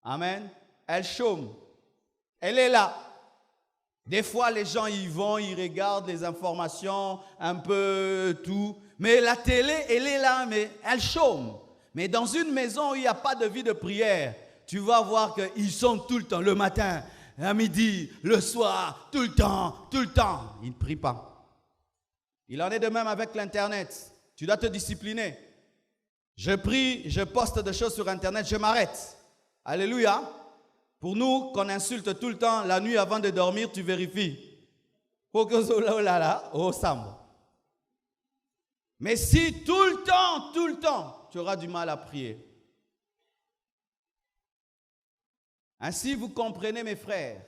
Amen. Elle chôme. Elle est là. Des fois, les gens y vont, ils regardent les informations, un peu tout. Mais la télé, elle est là, mais elle chôme. Mais dans une maison où il n'y a pas de vie de prière, tu vas voir qu'ils sont tout le temps, le matin, à midi, le soir, tout le temps. Ils ne prient pas. Il en est de même avec l'Internet. Tu dois te discipliner. Je prie, je poste des choses sur Internet, je m'arrête. Alléluia. Pour nous, qu'on insulte tout le temps, la nuit avant de dormir, tu vérifies. Mais si tout le temps, tu auras du mal à prier. Ainsi, vous comprenez, mes frères,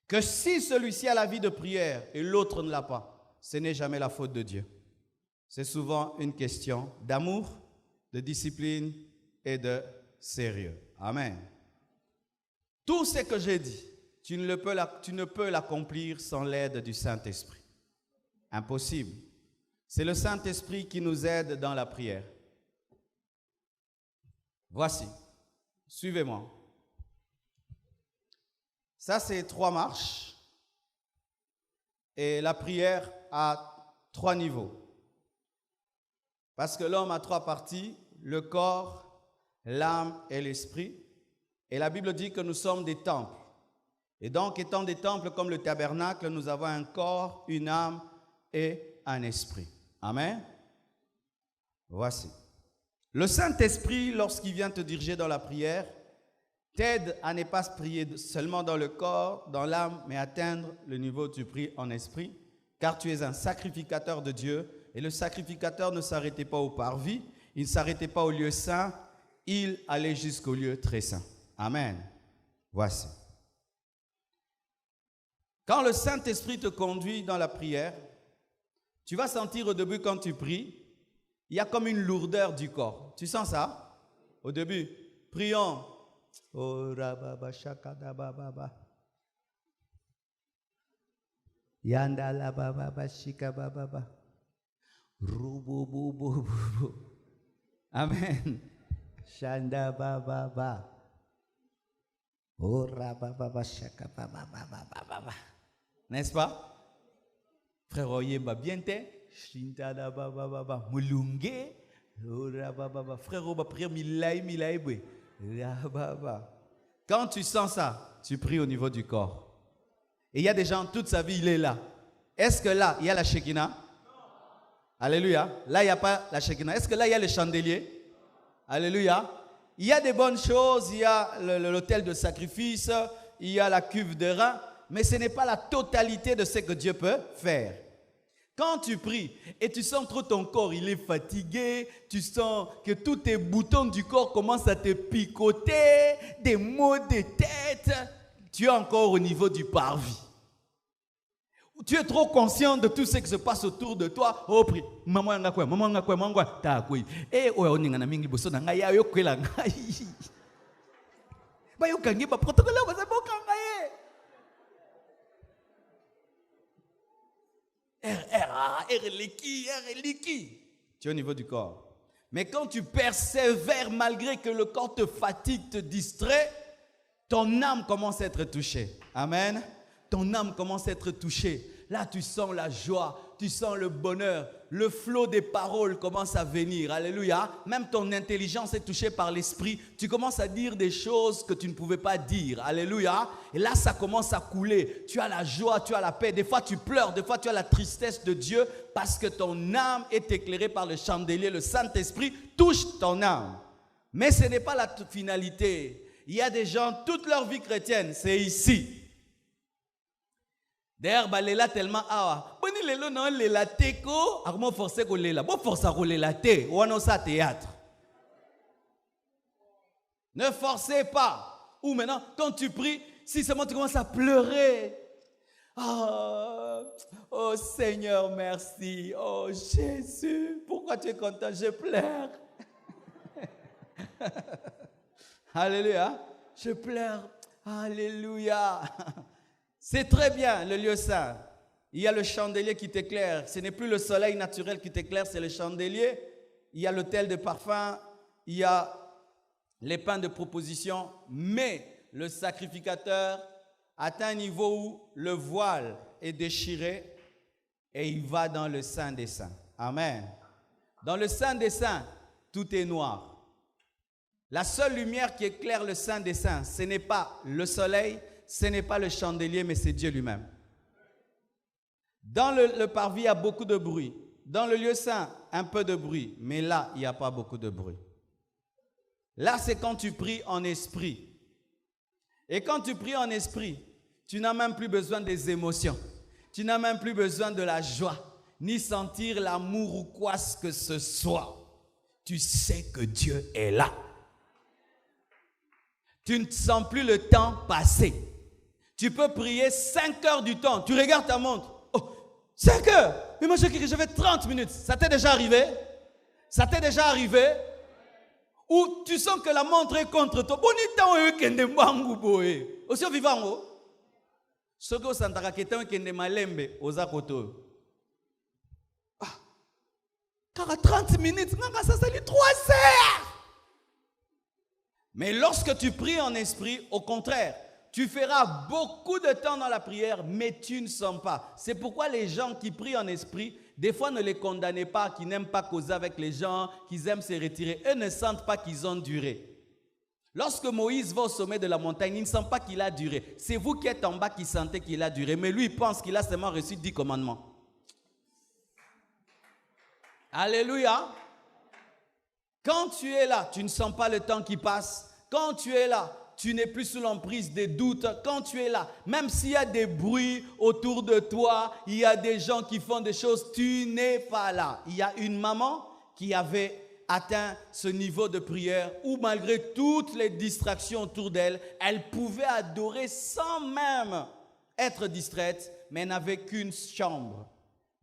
que si celui-ci a la vie de prière et l'autre ne l'a pas, ce n'est jamais la faute de Dieu. C'est souvent une question d'amour, de discipline et de sérieux. Amen. Tout ce que j'ai dit, tu ne peux l'accomplir sans l'aide du Saint-Esprit. Impossible. C'est le Saint-Esprit qui nous aide dans la prière. Voici. Suivez-moi. Ça, c'est 3 marches. Et la prière a 3 niveaux. Parce que l'homme a 3 parties, le corps, l'âme et l'esprit. Et la Bible dit que nous sommes des temples. Et donc, étant des temples comme le tabernacle, nous avons un corps, une âme et un esprit. Amen. Voici. Le Saint-Esprit, lorsqu'il vient te diriger dans la prière, t'aide à ne pas prier seulement dans le corps, dans l'âme, mais atteindre le niveau où tu pries en esprit, car tu es un sacrificateur de Dieu. Et le sacrificateur ne s'arrêtait pas au parvis, il ne s'arrêtait pas au lieu saint, il allait jusqu'au lieu très saint. Amen. Voici. Quand le Saint-Esprit te conduit dans la prière, tu vas sentir au début quand tu pries, il y a comme une lourdeur du corps. Tu sens ça? Au début, prions. Oh, rababa, shakada, bababa. Yandala, bababa, shika, bababa. Rubububububu. Amen. Shanda, bababa. Oh, rababa, shaka, bababa. N'est-ce pas? Frère Oyeba, bien t'es? Shintada, bababa. Mulunge. Oh, rababa. Frère Oba, prière, milai, bwe. Quand tu sens ça, tu pries au niveau du corps. Et il y a des gens, toute sa vie, il est là. Est-ce que là, il y a la Shekinah? Alléluia. Là, il n'y a pas la Shekinah. Est-ce que là, il y a le chandelier? Alléluia. Il y a des bonnes choses, il y a l'autel de sacrifice, il y a la cuve de rein, mais ce n'est pas la totalité de ce que Dieu peut faire. Quand tu pries et tu sens trop ton corps, il est fatigué, tu sens que tous tes boutons du corps commencent à te picoter, des maux de tête, tu es encore au niveau du parvis. Tu es trop conscient de tout ce qui se passe autour de toi. Oh, prie. Maman nga quoi, ta quoi. Eh, oh, on n'a mingi bosso na ngaya yo kwela ngai. Ba yo kangi ba protocole ba sa boka ngai. Liki. Tu es au niveau du corps. Mais quand tu persévères malgré que le corps te fatigue, te distrait, ton âme commence à être touchée. Amen. Ton âme commence à être touchée. Là, tu sens la joie, tu sens le bonheur. Le flot des paroles commence à venir. Alléluia. Même ton intelligence est touchée par l'esprit. Tu commences à dire des choses que tu ne pouvais pas dire. Alléluia. Et là, ça commence à couler. Tu as la joie, tu as la paix. Des fois, tu pleures. Des fois, tu as la tristesse de Dieu parce que ton âme est éclairée par le chandelier. Le Saint-Esprit touche ton âme. Mais ce n'est pas la finalité. Il y a des gens, toute leur vie chrétienne, c'est ici. D'ailleurs, balela tellement awa. Boni lelo non lela teko, armo forcé ko lela. Bon force à lela te, wano sa théâtre. Ne forcez pas. Ou maintenant, quand tu pries, si seulement tu commences à pleurer. Oh Seigneur, merci. Oh Jésus, pourquoi tu es content? Je pleure. Alléluia. Je pleure. Alléluia. C'est très bien le lieu saint. Il y a le chandelier qui t'éclaire. Ce n'est plus le soleil naturel qui t'éclaire, c'est le chandelier. Il y a l'autel de parfum. Il y a les pains de proposition. Mais le sacrificateur atteint un niveau où le voile est déchiré et il va dans le Saint des Saints. Amen. Dans le Saint des Saints, tout est noir. La seule lumière qui éclaire le Saint des Saints, ce n'est pas le soleil, ce n'est pas le chandelier, mais c'est Dieu lui-même. Dans le parvis, il y a beaucoup de bruit. Dans le lieu saint, un peu de bruit. Mais là, il n'y a pas beaucoup de bruit. Là, c'est quand tu pries en esprit. Et quand tu pries en esprit, tu n'as même plus besoin des émotions. Tu n'as même plus besoin de la joie, ni sentir l'amour ou quoi que ce soit. Tu sais que Dieu est là. Tu ne sens plus le temps passer. Tu peux prier 5 heures du temps. Tu regardes ta montre. Oh, 5 heures. Mais moi, je crie que je vais 30 minutes. Ça t'est déjà arrivé? Ça t'est déjà arrivé? Ou tu sens que la montre est contre toi. Aussi vivant. Ce que Santara Ketan kende malembe oza koto. Ah. Car 30 minutes, ça c'est 3 heures. Mais lorsque tu pries en esprit, au contraire, tu feras beaucoup de temps dans la prière, mais tu ne sens pas. C'est pourquoi les gens qui prient en esprit, des fois ne les condamnez pas, qui n'aiment pas causer avec les gens, qui aiment se retirer. Eux ne sentent pas qu'ils ont duré. Lorsque Moïse va au sommet de la montagne, il ne sent pas qu'il a duré. C'est vous qui êtes en bas qui sentez qu'il a duré. Mais lui, il pense qu'il a seulement reçu 10 commandements. Alléluia. Quand tu es là, tu ne sens pas le temps qui passe. Quand tu es là, tu n'es plus sous l'emprise des doutes. Quand tu es là, même s'il y a des bruits autour de toi, il y a des gens qui font des choses, tu n'es pas là. Il y a une maman qui avait atteint ce niveau de prière où malgré toutes les distractions autour d'elle, elle pouvait adorer sans même être distraite, mais elle n'avait qu'une chambre.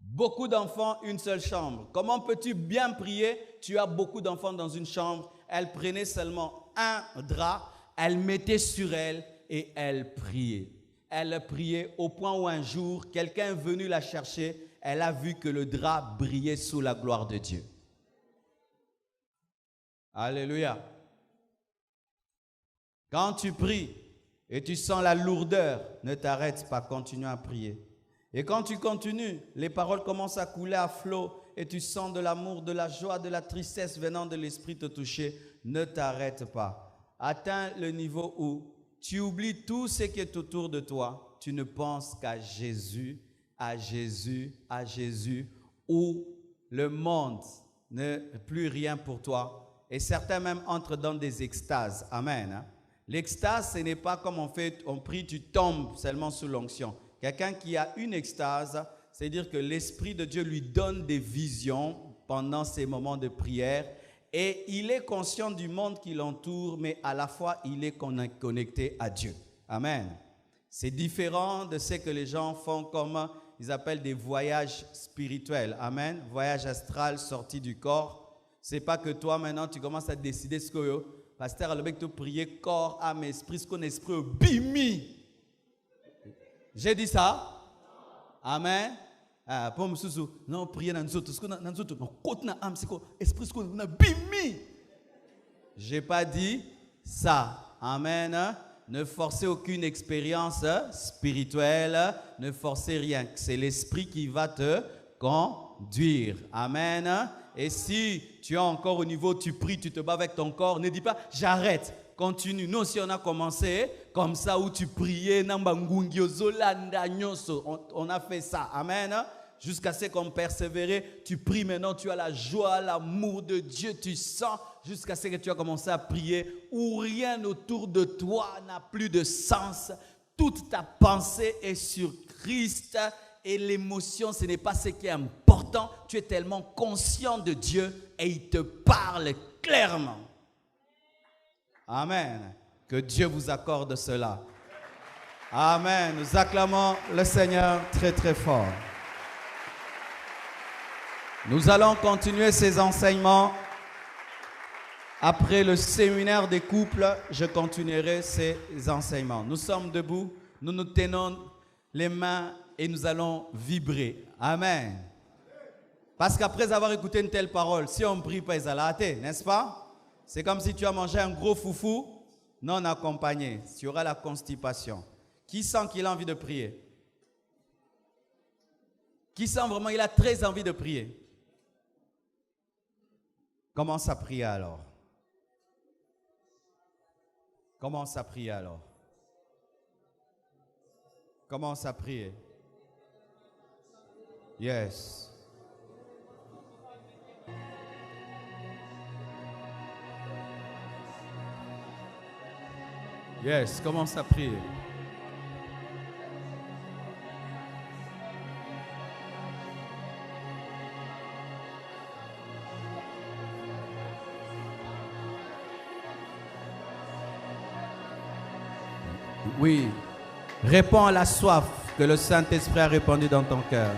Beaucoup d'enfants, une seule chambre. Comment peux-tu bien prier? Tu as beaucoup d'enfants dans une chambre. Elle prenait seulement un drap, elle mettait sur elle et elle priait. Elle priait au point où un jour, quelqu'un est venu la chercher. Elle a vu que le drap brillait sous la gloire de Dieu. Alléluia. Quand tu pries et tu sens la lourdeur, ne t'arrête pas, continue à prier. Et quand tu continues, les paroles commencent à couler à flot et tu sens de l'amour, de la joie, de la tristesse venant de l'esprit te toucher. Ne t'arrête pas. Atteins le niveau où tu oublies tout ce qui est autour de toi. Tu ne penses qu'à Jésus, à Jésus, à Jésus, où le monde n'est plus rien pour toi. Et certains même entrent dans des extases. Amen. L'extase, ce n'est pas comme on prie, tu tombes seulement sous l'onction. Quelqu'un qui a une extase, c'est-à-dire que l'Esprit de Dieu lui donne des visions pendant ces moments de prière et il est conscient du monde qui l'entoure, mais à la fois, il est connecté à Dieu. Amen. C'est différent de ce que les gens font comme ils appellent des voyages spirituels. Amen. Voyage astral sorti du corps. C'est pas que toi, maintenant, tu commences à décider ce que pasteur Alobek te prier corps, âme, esprit, ce qu'on esprit au bimi. J'ai dit ça? Amen. Pour me soucier, non, prier dans nous autres, non, côté na âme, c'est quoi? Esprit, ce qu'on a bimi. J'ai pas dit ça. Amen. Ne forcez aucune expérience spirituelle, ne forcez rien. C'est l'esprit qui va te conduire. Amen. Et si tu es encore au niveau, tu pries, tu te bats avec ton corps, ne dis pas j'arrête, continue. Nous aussi on a commencé comme ça où tu priais, on a fait ça. Amen. Jusqu'à ce qu'on persévérait, tu pries maintenant, tu as la joie, l'amour de Dieu, tu sens jusqu'à ce que tu as commencé à prier où rien autour de toi n'a plus de sens. Toute ta pensée est sur Christ. Et l'émotion, ce n'est pas ce qui est important. Tu es tellement conscient de Dieu et il te parle clairement. Amen. Que Dieu vous accorde cela. Amen. Nous acclamons le Seigneur très très fort. Nous allons continuer ces enseignements. Après le séminaire des couples, je continuerai ces enseignements. Nous sommes debout, nous nous tenons les mains et nous allons vibrer. Amen. Parce qu'après avoir écouté une telle parole, si on ne prie pas, ils allaient hâter, n'est-ce pas? C'est comme si tu as mangé un gros foufou non accompagné. Tu auras la constipation. Qui sent qu'il a envie de prier? Qui sent vraiment qu'il a très envie de prier? Commence à prier alors. Commence à prier alors. Commence à prier. Yes. Yes, commence à prier. Oui, réponds à la soif que le Saint-Esprit a répandue dans ton cœur.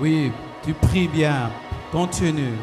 Oui, tu pries bien. Continue.